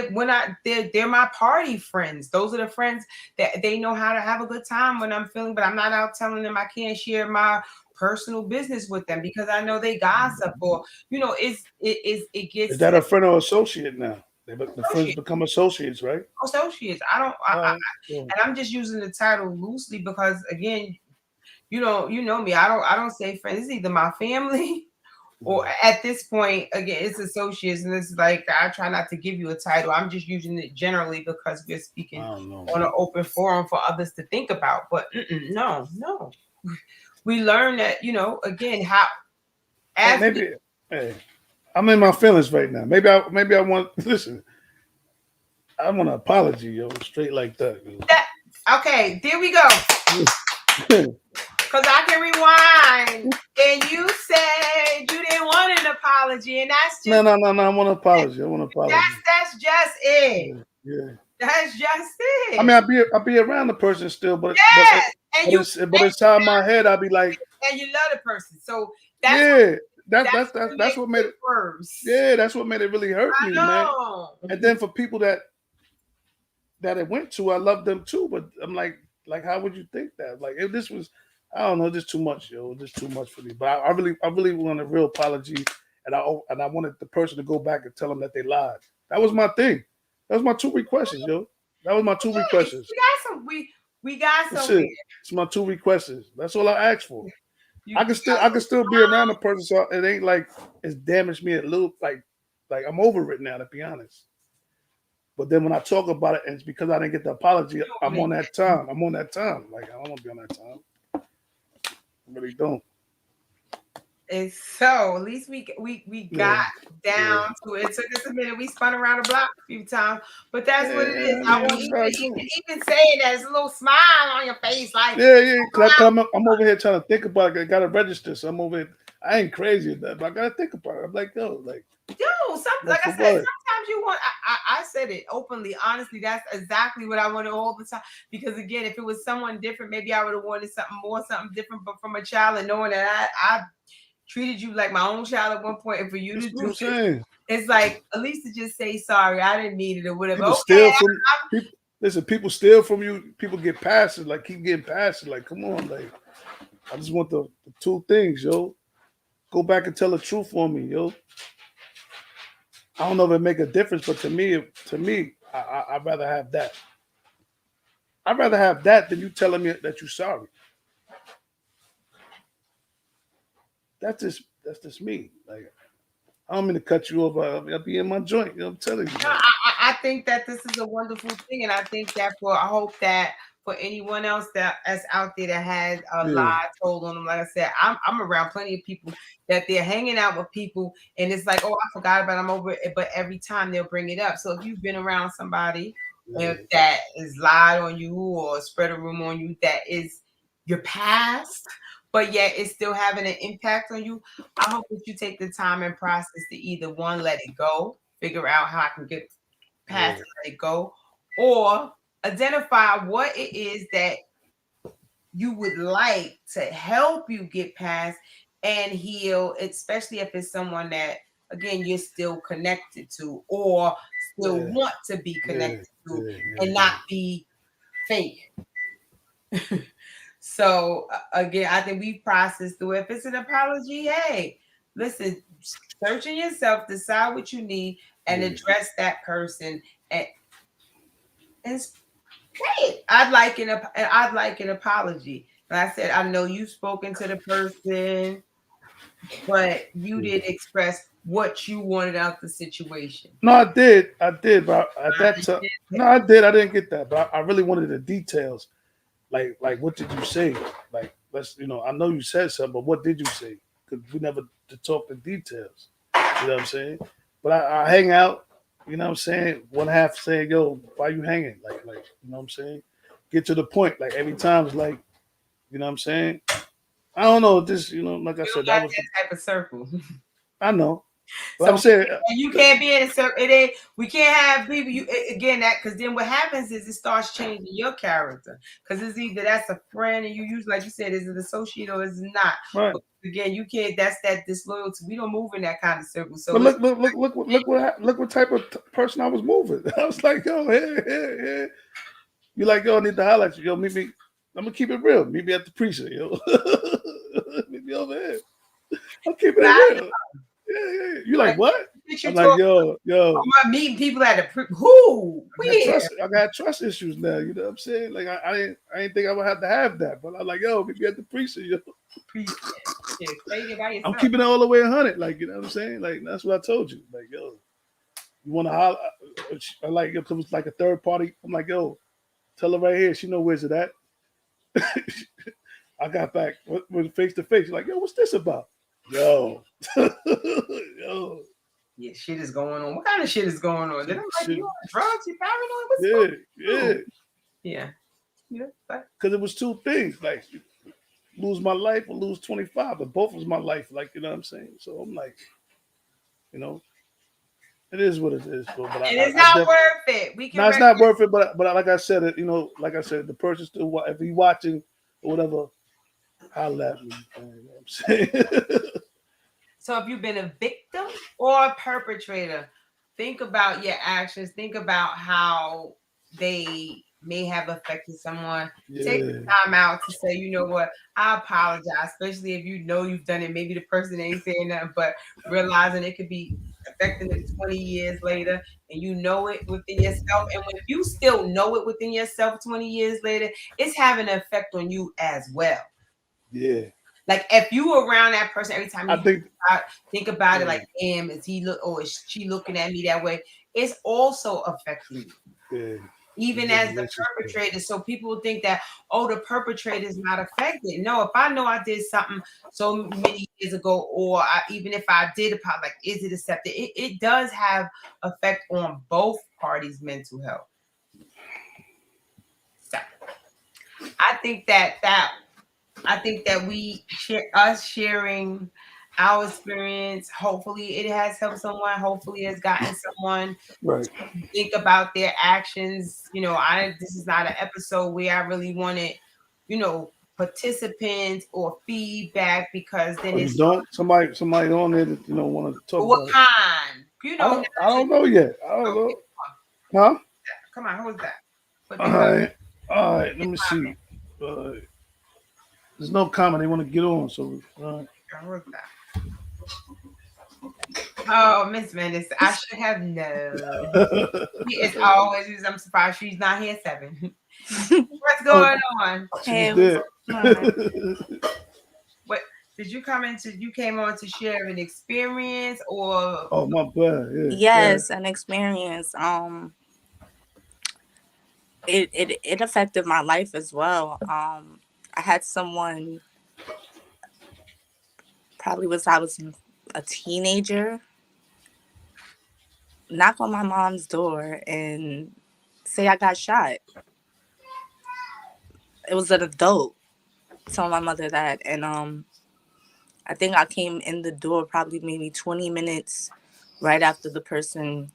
they're my party friends. Those are the friends that they know how to have a good time when I'm feeling, but I'm not out telling them I can't share my personal business with them because I know they gossip, or it Is gets that a friend or associate now? The friends associates. become associates, right? Associates. All right. Yeah. And I'm just using the title loosely because again, you know me. I don't say friends. It's either my family or at this point, again, it's associates, and it's like I try not to give you a title. I'm just using it generally because we're speaking I don't know. on an open forum for others to think about. But no. We learn that, again, how as Maybe hey, I'm in my feelings right now. Maybe I want listen. I want an apology, yo, straight like that. okay, there we go. Because I can rewind. And you said you didn't want an apology, and that's just No. I want an apology. I want an apology. that's just it. Yeah. That's just it. I mean, I'll be around the person still, but yes, and you but inside my head, I'll be like, and you love the person. So that's yeah, what that's what made it worse. Yeah, that's what made it really hurt I me, man. know. And then for people that it went to, I love them too. But I'm like, how would you think that? Like, if this was, I don't know, just too much, yo, just too much for me. But I really want a real apology, and I wanted the person to go back and tell them that they lied. That was my thing. That was my 2 requests, yo. That was my 2 requests. We got some. We got That's some. it. It's my 2 requests. That's all I asked for. I can still be around the person, so it ain't like it's damaged me a little. Like I'm over it now, to be honest. But then when I talk about it, and it's because I didn't get the apology, I'm on that time. Like, I don't want to be on that time. I really don't. And so at least we got down to it. It took us a minute. We spun around the block a few times, but that's what it is. I want even saying that, it's a little smile on your face, like yeah. Cause I'm over here trying to think about it. I gotta register, so I'm over here. I ain't crazy at that, but I gotta think about it. I'm like, yo, like, like I said, sometimes you want. I said it openly, honestly. That's exactly what I wanted all the time. Because again, if it was someone different, maybe I would have wanted something different. But from a child, and knowing that I treated you like my own child at one point, and for you to do it, it's like at least to just say sorry. I didn't mean it or whatever. People steal from people. Listen, people steal from you. People get past it. Like keep getting past it. Like come on, like I just want the two things, yo. Go back and tell the truth on me, yo. I don't know if it make a difference, but to me, I'd rather have that. I'd rather have that than you telling me that you're sorry. That's just me. Like I don't mean to cut you off. I'll be in my joint. You know, I'm telling you. No, I think that this is a wonderful thing, and I think that I hope that for anyone else that's out there that has a lie told on them, like I said, I'm around plenty of people that they're hanging out with people, and it's like, oh, I forgot about it, I'm over it, but every time they'll bring it up. So if you've been around somebody that is lied on you or spread a rumor on you that is your past, but yet it's still having an impact on you, I hope that you take the time and process to either one, let it go, figure out how I can get past it, let it go, or identify what it is that you would like to help you get past and heal, especially if it's someone that, again, you're still connected to or still want to be connected to and not be fake. So again, I think we've processed through it. If it's an apology, hey, listen, search in yourself, decide what you need, and address that person. And hey, I'd like an apology. Like I said, I know you've spoken to the person, but you didn't express what you wanted out the situation. No, I did, but at that time, no, I did. I didn't get that, but I really wanted the details. Like what did you say? Like, let's, I know you said something, but what did you say? Because we never talk the details. You know what I'm saying? But I hang out. You know what I'm saying? One half saying, yo, why you hanging? Like, you know what I'm saying? Get to the point. Like every time it's like, you know what I'm saying? I don't know. This, like I said, that was that type of circle. I know. But So I'm saying you can't be in a circle. We can't have people. Because then what happens is it starts changing your character. Because it's either that's a friend and you use, like you said, is it associate or is it not? Right. But again, you can't. That's that disloyalty. We don't move in that kind of circle. So but look what type of person I was moving. I was like, yo, hey. You like, yo, I need to highlight you. Yo, meet me. I'm gonna keep it real. Meet me at the precinct, yo. Meet me over here. I'm keeping it real. Yeah. You like what? I'm like, yo. I'm meeting people at the who? I got trust issues now. You know what I'm saying? Like I didn't think I would have to have that, but I'm like, yo, meet me at the precinct, yo. I'm keeping it all the way 100. Like, you know what I'm saying? Like that's what I told you. Like, yo, you want to holler? I like it was like a third party. I'm like, yo, tell her right here. She know where's it at. I got back with face to face. Like, yo, what's this about? Yo. Yeah, shit is going on. What kind of shit is going on? Then I'm like, you on drugs? You paranoid? What's going on? Yeah. Because it was two things. Like, lose my life or lose 25. But both was my life. Like, you know what I'm saying? So I'm like, it is what it is. But it's not worth it. It's not worth it. But like I said, the person still, if he's watching or whatever, holla at me. You know what I'm saying? So if you've been a victim or a perpetrator, think about your actions. Think about how they may have affected someone. Take the time out to say, you know what, I apologize, especially if you know you've done it. Maybe the person ain't saying nothing, but realizing it could be affecting them 20 years later, and you know it within yourself. And when you still know it within yourself 20 years later, it's having an effect on you as well. Yeah. Like if you were around that person every time you think about it, like, damn, is he look or is she looking at me that way? It's also affecting you. Yeah. even Yeah, as the racist. perpetrator. So people think that, oh, the perpetrator is not affected. No, if I know I did something so many years ago, or even if I did like, is it accepted? It does have effect on both parties' mental health. So I think that we sharing our experience. Hopefully, it has helped someone. Hopefully, it has gotten someone Right. think about their actions. This is not an episode where I really wanted, participants or feedback, because then Oh, you it's don't? Somebody on there that want to talk what about it. kind? I don't know yet. I don't Okay, know. Huh? come on, who's that? Put All them up. right. All right. Let me see. There's no comment. They want to get on. So. Who's that? Oh, Miss Mendes, I should have known. She is always. I'm surprised she's not here 7. What's going on? She's Hey, there. What did you come into? You came on to share an experience, or Oh, my bad. Yeah. yes, an experience. It affected my life as well. I had someone, probably I was a teenager, knock on my mom's door and say I got shot. It was an adult telling my mother that, and I think I came in the door probably maybe 20 minutes right after the person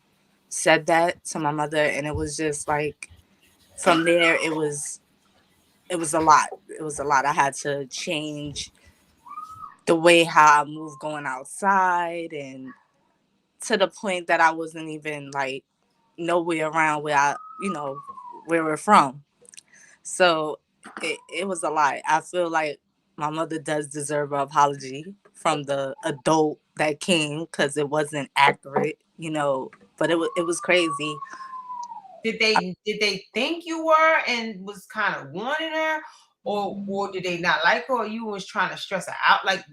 said that to my mother, and it was just like, from there it was a lot. It was a lot. I had to change the way how I move going outside, and to the point that I wasn't even like nowhere around where where we're from. So it was a lot. I feel like my mother does deserve an apology from the adult that came, because it wasn't accurate, but it was crazy. did they think you were and was kind of warning her, or did they not like her, or you was trying to stress her out, like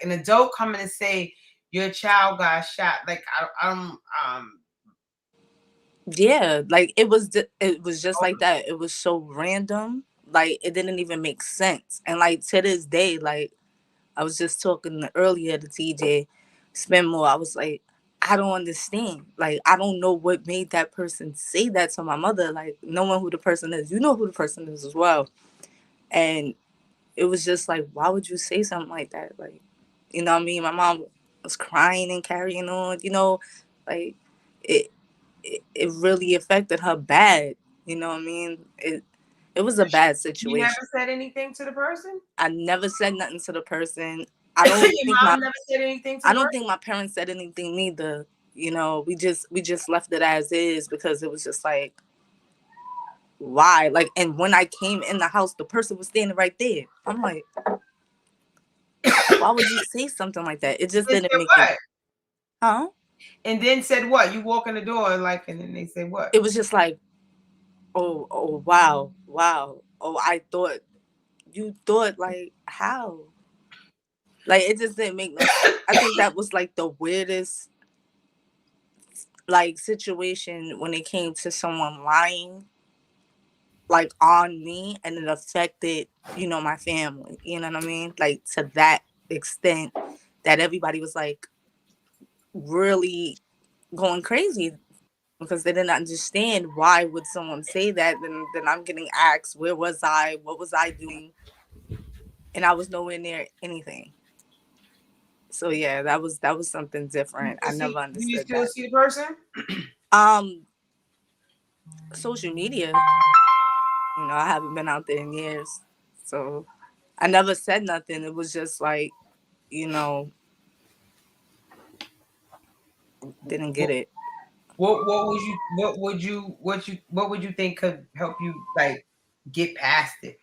an adult coming and say your child got shot? Like I don't Yeah, like it was just like that. It was so random. Like it didn't even make sense. And like to this day, like I was just talking earlier to TJ Spinmore. I was like, I don't understand. Like I don't know what made that person say that to my mother. Like knowing who the person is, you know who the person is as well. And it was just like, why would you say something like that? Like, you know what I mean? My mom was crying and carrying on. Like it it really affected her bad. You know what I mean? It was a bad you never situation. said anything to the person? I never said nothing to the person. I don't Your think mom never said anything to I the don't person? think my parents said anything neither. We just left it as is, because it was just like, why? Like, and when I came in the house, the person was standing right there. I'm like, why would you say something like that? It just They didn't said make what? it. Huh? And then said what? You walk in the door and then they said what? It was just like, oh, wow. Oh, you thought, like, how? Like, it just didn't make no sense. I think that was like the weirdest like situation when it came to someone lying like on me, and it affected, my family. You know what I mean? Like to that extent that everybody was like really going crazy, because they didn't understand why would someone say that. Then I'm getting asked, where was I? What was I doing? And I was nowhere near anything. So yeah, that was something different. I never Do you understood still that. see the person? Social media, I haven't been out there in years. So I never said nothing. It was just like, you know, didn't get it. What would you think could help you like get past it?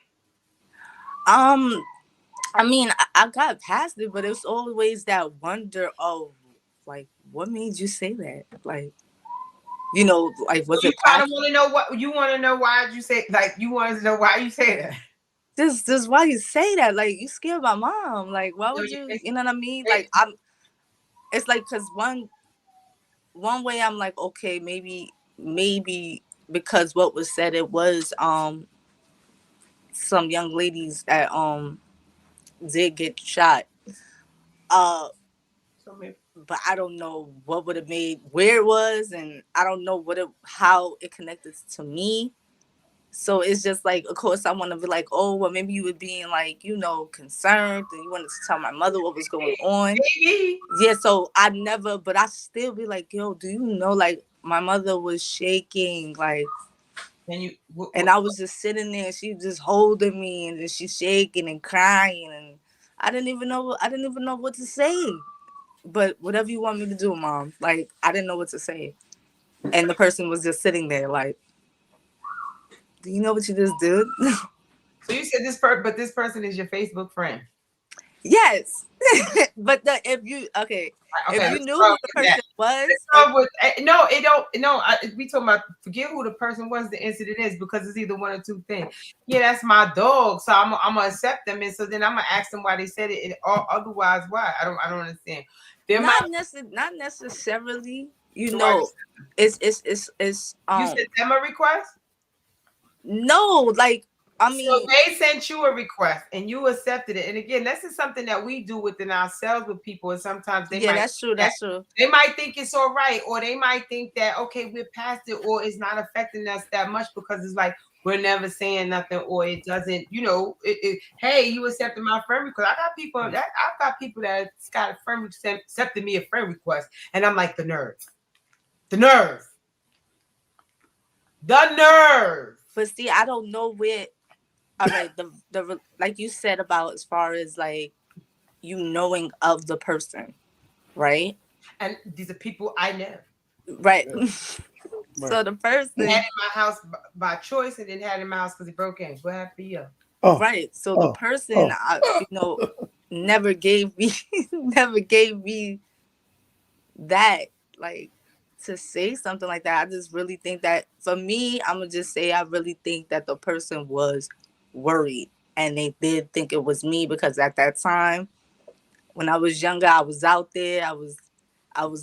Um, I mean, I got past it, but it was always that wonder of like, what made you say that? Like, like, So was you it kind of passion? want to know what you want to know why you say, like, you wanted to know why you say that. Just why you say that? Like, you scared my mom. Like, why So would you you? think You know what I mean? it- Like, it's like, cause one way I'm like, okay, maybe because what was said, it was some young ladies that did get shot. So maybe But I don't know what would have made where it was, and I don't know how it connected to me. So it's just like, of course, I want to be like, oh, well, maybe you were being like, concerned, and you wanted to tell my mother what was going on. maybe. Yeah, so I never, but I still be like, yo, do you know, like, my mother was shaking, like, and I was just sitting there, and she was just holding me, and then she's shaking and crying, and I didn't even know what to say. But whatever you want me to do, Mom. Like, I didn't know what to say. And the person was just sitting there like, do you know what you just did? So you said but this person is your Facebook friend. Yes. But if you knew who the person was. We talking about, forget who the person was, the incident is, because it's either one or two things. Yeah, that's my dog, so I'm gonna accept them, and so then I'm gonna ask them why they said it, or otherwise why. I don't understand. Not necessarily. It's you sent them a request? No, like, I mean, so they sent you a request and you accepted it. And again, this is something that we do within ourselves with people. And sometimes that's true. That's true. They might think it's all right, or they might think that, okay, we're past it, or it's not affecting us that much because it's like we're never saying nothing, or it doesn't, hey, you accepted my friend request. I've got people that's got a friend accepted me a friend request, and I'm like, the nerve. But see, I don't know where. All right, the like you said about as far as like you knowing of the person, right? And these are people I know, right? Yeah. So the person had in my house by choice, and then had in my house because he broke in. What happened to you? Right. So the person, never gave me that, like, to say something like that. I just really think that, for me, I'm gonna just say I really think that the person was worried, and they did think it was me, because at that time when I was younger, I was out there, I was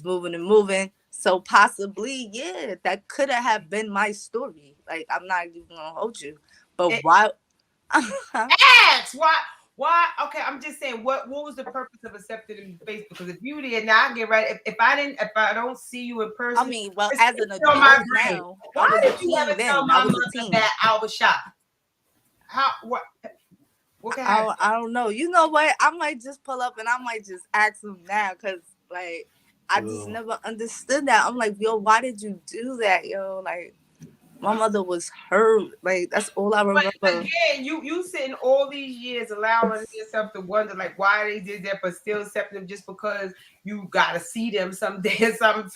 moving, so possibly, yeah, that could have been my story. Like, I'm not even gonna hold you, but why? Ask why? Okay, I'm just saying, what was the purpose of accepting in Facebook? Because if you did, now I get right. If I don't see you in person, I mean, well, as an adult now, why did you ever tell my mother that I was shocked? What can happen? I don't know. You know what? I might just pull up and I might just ask him now, because, like, I just never understood that. I'm like, yo, why did you do that, yo? Like, my mother was hurt. Like, that's all I remember. But again, you sitting all these years allowing yourself to wonder, like, why they did that, but still accept them just because you gotta see them someday or something.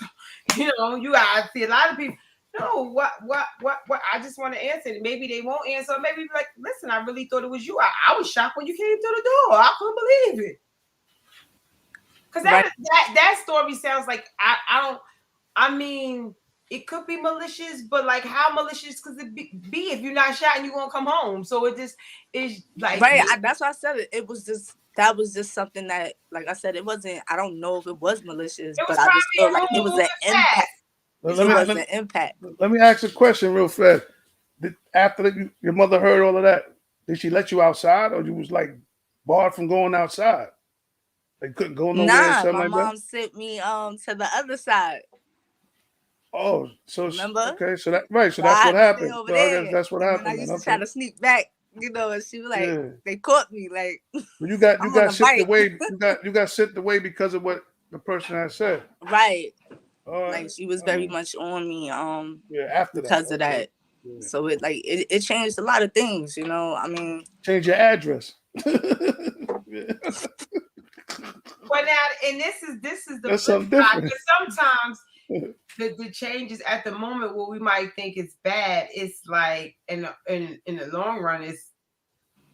You gotta see a lot of people. No, what? I just want to answer it. Maybe they won't answer. Maybe be like, listen, I really thought it was you. I was shocked when you came through the door. I couldn't believe it. Because that story sounds like I mean, it could be malicious, but like, how malicious could it be if you're not shot and you're gonna come home? So it just is like, right. That's why I said it. That was just something that, like I said, it wasn't. I don't know if it was malicious, but I just felt like it was an impact. Let me ask a question real fast. After your mother heard all of that, did she let you outside, or you was like barred from going outside? They couldn't go nowhere. Nah, my mom sent me to the other side. Oh, so remember? Okay, so that's what happened. So I guess that's what happened. I used to try to sneak back, and she was like, they caught me. Like, you got sent away. You got sent away because of what the person had said. Right. Like, she was very much on me. After because of that. Yeah. So it changed a lot of things. I mean, change your address. Well, now, and this is the that's something different. Sometimes the changes at the moment, what we might think is bad, it's like in the long run, it's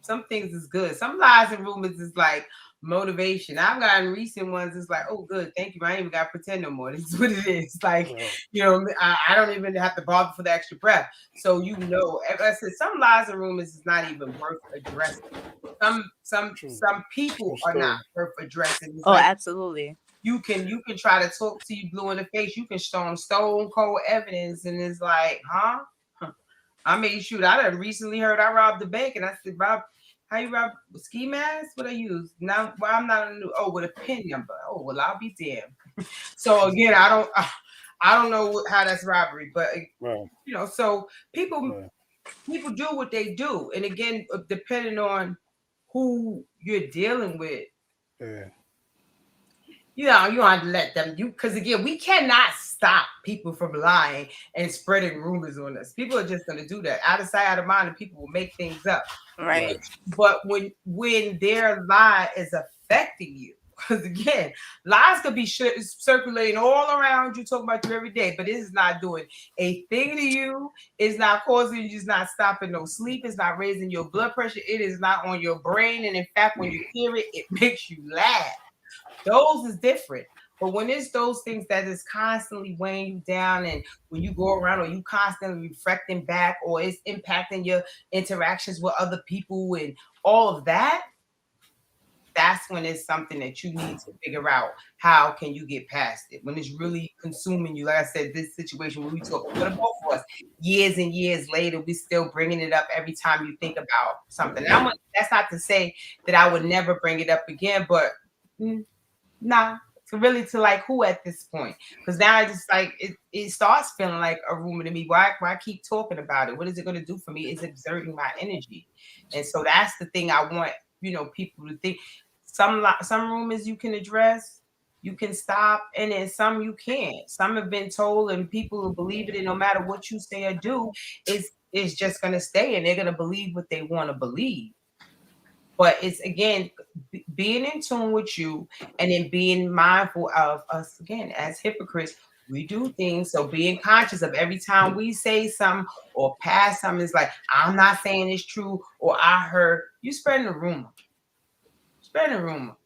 some things is good. Some lies and rumors is like motivation. I've gotten recent ones. It's like, oh, good, thank you. I ain't even got to pretend no more. This is what it is. Like, I don't even have to bother for the extra breath. So as I said, some lies and rumors is not even worth addressing. Some people are not worth addressing. Oh, absolutely. You can try to talk to you blue in the face. You can show them stone cold evidence, and it's like, huh? I mean, shoot, I done recently heard I robbed the bank, and I said, Rob, how you rob ski mask? What I use now? Well, I'm not a new. Oh, with a pin number. Oh, well, I'll be damned. So again, I don't know how that's robbery, but Right. so people Right. people do what they do, and again, depending on who you're dealing with, Yeah. you don't have to let them because again, we cannot stop people from lying and spreading rumors on us. People are just going to do that out of sight, out of mind, and people will make things up. Right. But when their lie is affecting you, because again, lies could be circulating all around you, talking about you every day, but it is not doing a thing to you. It's not causing you, just not stopping no sleep. It's not raising your blood pressure. It is not on your brain. And in fact, when you hear it, it makes you laugh. Those is different. But when it's those things that is constantly weighing you down, and when you go around or you constantly reflecting back, or it's impacting your interactions with other people and all of that, that's when it's something that you need to figure out. How can you get past it? When it's really consuming you, like I said, this situation when we talk for the both of us, years and years later, we still bringing it up every time you think about something. That's not to say that I would never bring it up again, but nah, to like who at this point? Because now I just like it starts feeling like a rumor to me. Why keep talking about it? What is it going to do for me? It's exerting my energy, and so that's the thing I want people to think. Some rumors you can address, you can stop, and then some you can't. Some have been told, and people will believe it, and no matter what you say or do, it's just going to stay, and they're going to believe what they want to believe. But it's again being in tune with you, and then being mindful of us again as hypocrites. We do things, so being conscious of every time we say something or pass something, it's like I'm not saying it's true, or I heard you spreading a rumor. Spreading a rumor.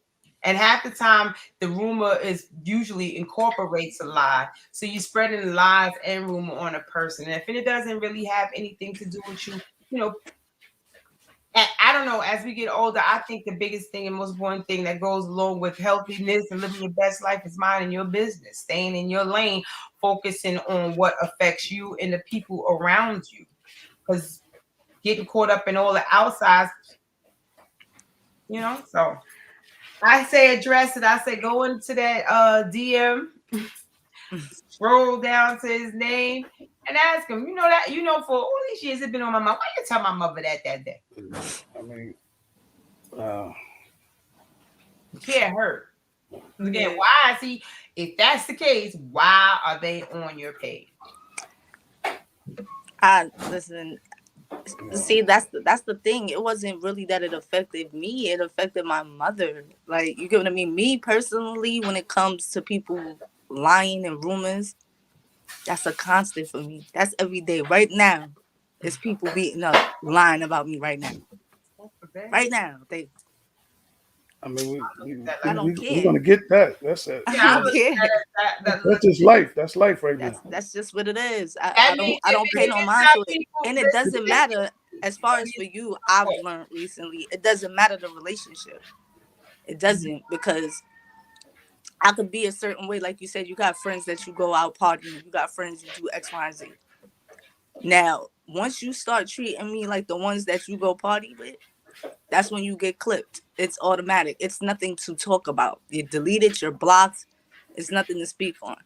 And half the time, the rumor is usually incorporates a lie. So you're spreading lies and rumor on a person. And if it doesn't really have anything to do with you, and I don't know, as we get older, I think the biggest thing and most important thing that goes along with healthiness and living your best life is minding your business, staying in your lane, focusing on what affects you and the people around you. Because getting caught up in all the outsides, so I say address it. I say go into that DM, scroll down to his name, and ask him. For all these years it's been on my mind. Why you tell my mother that day? I mean, you can't hurt. Again, why? See, if that's the case, why are they on your page? Listen. See, that's the thing. It wasn't really that it affected me. It affected my mother. Like, you get what I mean? Me personally, when it comes to people lying and rumors, that's a constant for me. That's every day. Right now, there's people beating up, lying about me right now. Right now. I mean, I don't care. we're gonna get that. That's it. I don't care. That's just life. That's life right now. That's just what it is. I don't pay no mind to it. And it doesn't matter. As far as for you, I've learned recently, it doesn't matter the relationship. It doesn't, because I could be a certain way. Like you said, you got friends that you go out partying. You got friends that do X, Y, and Z. Now, once you start treating me like the ones that you go party with, that's when you get clipped. It's automatic. It's nothing to talk about. You're deleted, you're blocked. It's nothing to speak on.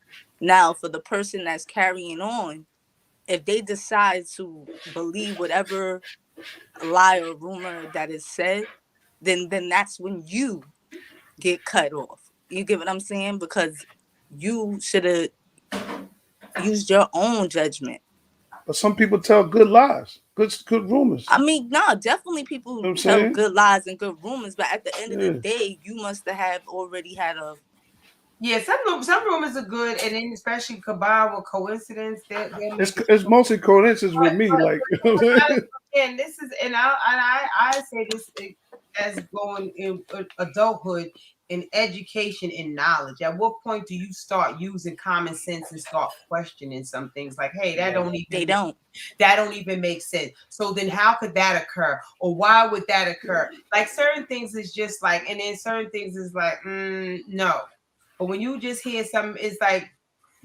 Now, for the person that's carrying on, if they decide to believe whatever lie or rumor that is said, then that's when you get cut off. You get what I'm saying? Because you should have used your own judgment. But some people tell good lies, good rumors. I mean, no, definitely people tell good lies and good rumors, but at the end of the day, you must have already had a. Yeah, some rumors are good, and then especially combined with coincidence. It's mostly coincidence with me, like. And this is, and I say this as going in adulthood, in education and knowledge. At what point do you start using common sense and start questioning some things? Like, hey, that don't even make sense. So then how could that occur? Or why would that occur? Like certain things is just like, and then certain things is like, no. But when you just hear something, it's like,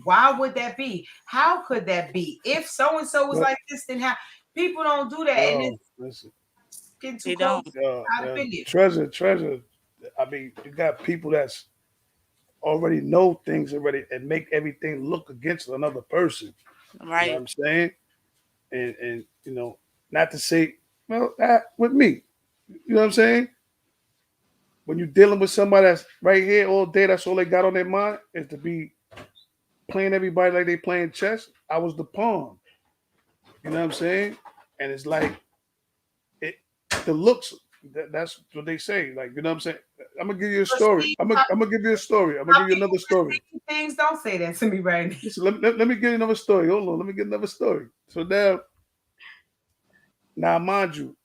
why would that be? How could that be? If so-and-so was like this, then how? People don't do that, and Yo, it's listen, getting too They close don't. out of opinion. treasure. I mean, you got people that's already know things already and make everything look against another person. You know what Right. I'm saying? And you know, not to say, well, with me, you know what I'm saying? When you're dealing with somebody that's right here all day, that's all they got on their mind is to be playing everybody like they playing chess. I was the pawn. You know what I'm saying? And it's like it the looks that's what they say. Like, you know what I'm saying? I'm gonna give you a But story. see, I'm gonna give you a story. I'm gonna how give you people another story. perceive things, don't say that to me right now. Listen, let me give you another story. Hold on, let me get another story. So now mind you,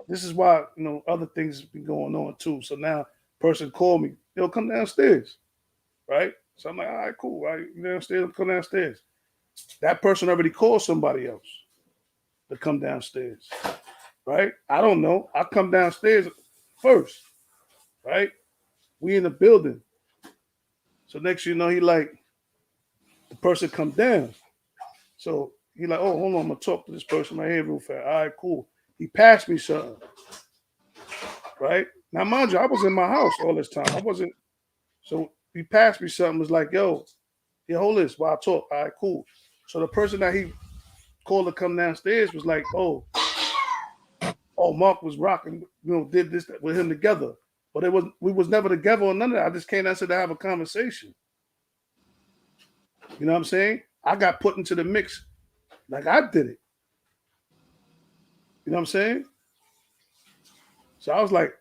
this is why you know other things been going on too. So now person called me, yo, come downstairs, right? So I'm like, all right, cool, right? You downstairs, come downstairs. That person already called somebody else to come downstairs, right? I don't know. I come downstairs first, right? We in the building. So next you know, he like the person come down. So he like, oh, hold on, I'm gonna talk to this person right here real fast. All right, cool. He passed me something, right? Now, mind you, I was in my house all this time. I wasn't. So he passed me something. Was like, yo, hold this while I talk. All right, cool. So the person that he called to come downstairs was like, Mark was rocking, you know, did this with him together. But we was never together or none of that. I just came downstairs to have a conversation. You know what I'm saying? I got put into the mix like I did it. You know what I'm saying? So I was like,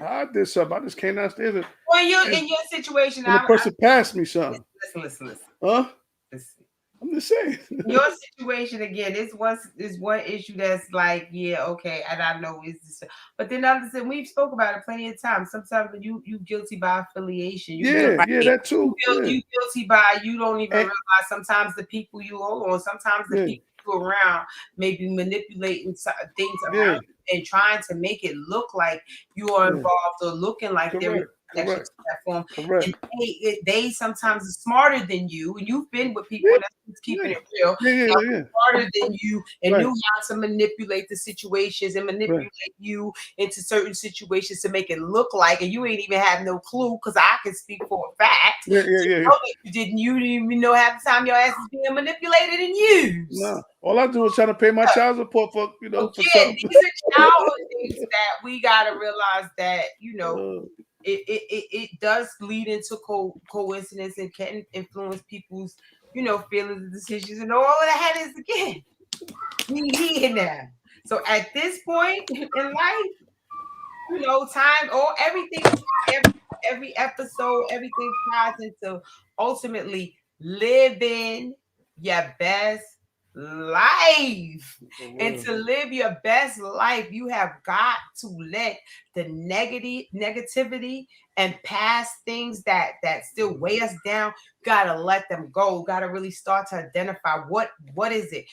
I did something. I just came downstairs When you're in your situation, and the person passed me something. listen. Huh? Listen. I'm just saying. Your situation again is one issue that's like, yeah, okay, and I know is this, but then others, we've spoke about it plenty of times. Sometimes when you guilty by affiliation, Yeah, that too. you guilty by you don't even And- realize sometimes the people you hold on, sometimes the people you around may be manipulating things around you and trying to make it look like you are involved or looking like they're in connection to that form. Correct. And they sometimes are smarter than you, and you've been with people that's keeping it real. Smarter than you and knew how to manipulate the situations and manipulate you into certain situations to make it look like, and you ain't even have no clue because I can speak for a fact. You didn't even know half the time your ass is being manipulated and used. No, all I do is try to pay my child support for for something. These are childhood things that we gotta realize that it does lead into coincidence and can influence people's feelings and decisions, and all of that is again we here now. So at this point in life, time or everything, every episode, everything ties into ultimately living your best life. And to live your best life, you have got to let the negativity and past things that still weigh us down, gotta let them go. Gotta really start to identify what is it.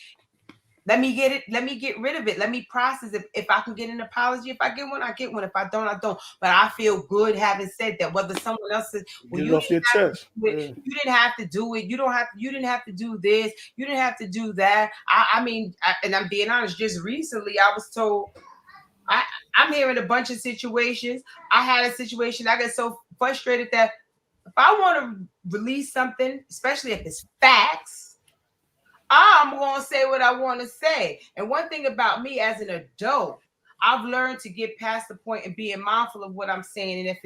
Let me get it. Let me get rid of it. Let me process it. If I can get an apology, if I get one, I get one. If I don't, I don't. But I feel good having said that. Whether someone else says, "Well, you didn't have to do it. You didn't have to do this. You didn't have to do that." I mean, and I'm being honest. Just recently, I was told. I'm hearing a bunch of situations. I had a situation. I got so frustrated that if I want to release something, especially if it's facts, I'm going to say what I want to say. And one thing about me as an adult, I've learned to get past the point and being mindful of what I'm saying and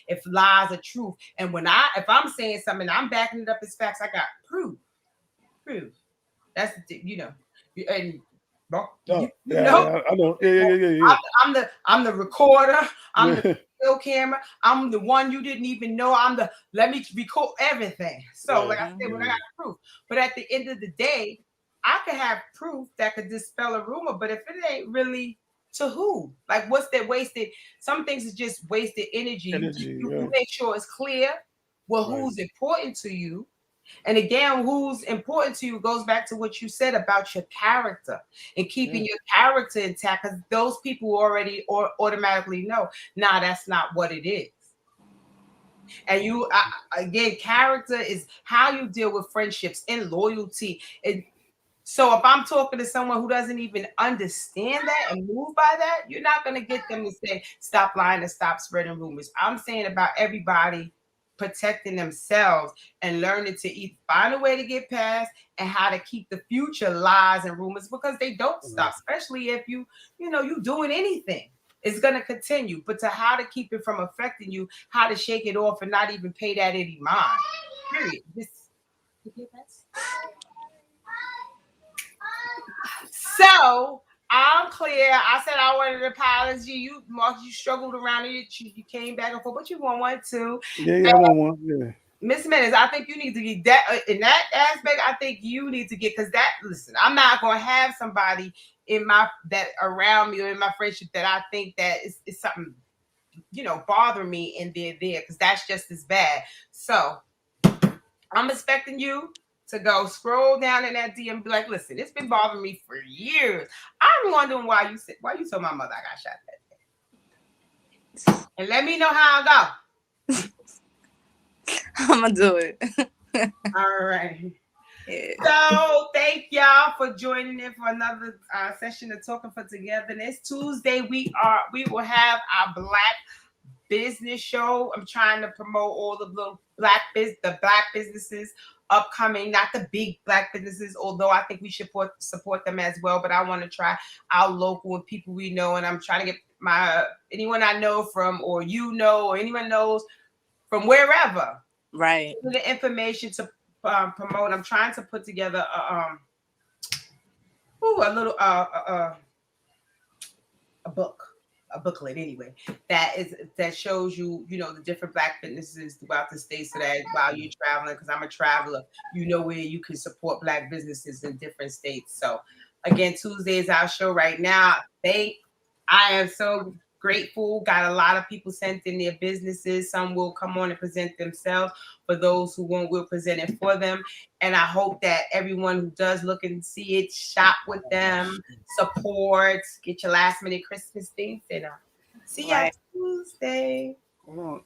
if lies are truth. And if I'm saying something, I'm backing it up as facts. I got proof. That's and I know. Yeah. I'm the recorder. I'm the video camera. I'm the one you didn't even know. Let me record everything. So like I said, when I got proof. But at the end of the day, I could have proof that could dispel a rumor. But if it ain't really to who? Like what's that wasted? Some things is just wasted energy. You make sure it's clear who's important to you. And again, who's important to you goes back to what you said about your character and keeping your character intact, because those people already automatically know, that's not what it is. And again, character is how you deal with friendships and loyalty. And So if I'm talking to someone who doesn't even understand that and move by that, you're not going to get them to say, stop lying and stop spreading rumors. I'm saying about everybody protecting themselves and learning to find a way to get past and how to keep the future lies and rumors, because they don't stop, especially if you doing anything. It's going to continue, but to how to keep it from affecting you, how to shake it off and not even pay that any mind. Period. So I'm clear. I said I wanted an apology. You, Mark, you struggled around it. You came back and forth, but you want one too. Yeah, I want one. Yeah. Miss Menace, I think you need to get that in that aspect. I think you need to get, because that, listen, I'm not going to have somebody that around me or in my friendship that I think that is something, bother me, and they're there, because that's just as bad. So I'm expecting you to go scroll down in that DM and be like, listen, it's been bothering me for years. I'm wondering why you told my mother I got shot that day. And let me know how I go. I'm gonna do it. All right. Yeah. So thank y'all for joining in for another session of Talking for Togetherness. Tuesday we will have our Black Business Show. I'm trying to promote all the little black businesses upcoming, not the big black businesses, although I think we should support them as well. But I want to try our local and people we know, and I'm trying to get anyone I know from, or or anyone knows from wherever, right, the information to promote. I'm trying to put together a booklet anyway that shows you the different black businesses throughout the state, so that while you're traveling, because I'm a traveler, where you can support black businesses in different states. So again, Tuesday is our show right now. I am so grateful. Got a lot of people sent in their businesses. Some will come on and present themselves. For those who won't, we'll present it for them. And I hope that everyone who does look and see it, shop with them, support, get your last minute Christmas things. And see y'all Tuesday. Hold on.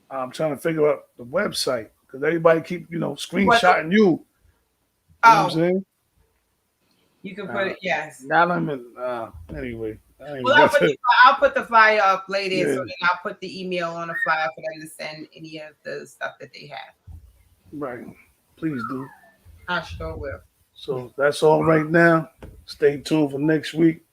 I'm trying to figure out the website, because everybody keep screenshotting you. You know what I'm saying? You can put it, yes. Anyway. Well, I'll put the flyer up later, so then I'll put the email on the flyer for them to send any of the stuff that they have. Right. Please do. I sure will. So that's all right now. Stay tuned for next week.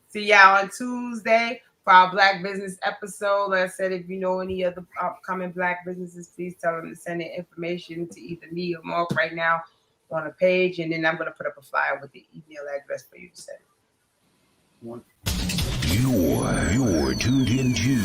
See y'all on Tuesday for our Black Business episode. Like I said, if you know any other upcoming Black businesses, please tell them to send their information to either me or Mark right now on a page, and then I'm going to put up a flyer with the email address for you to send. You're tuned into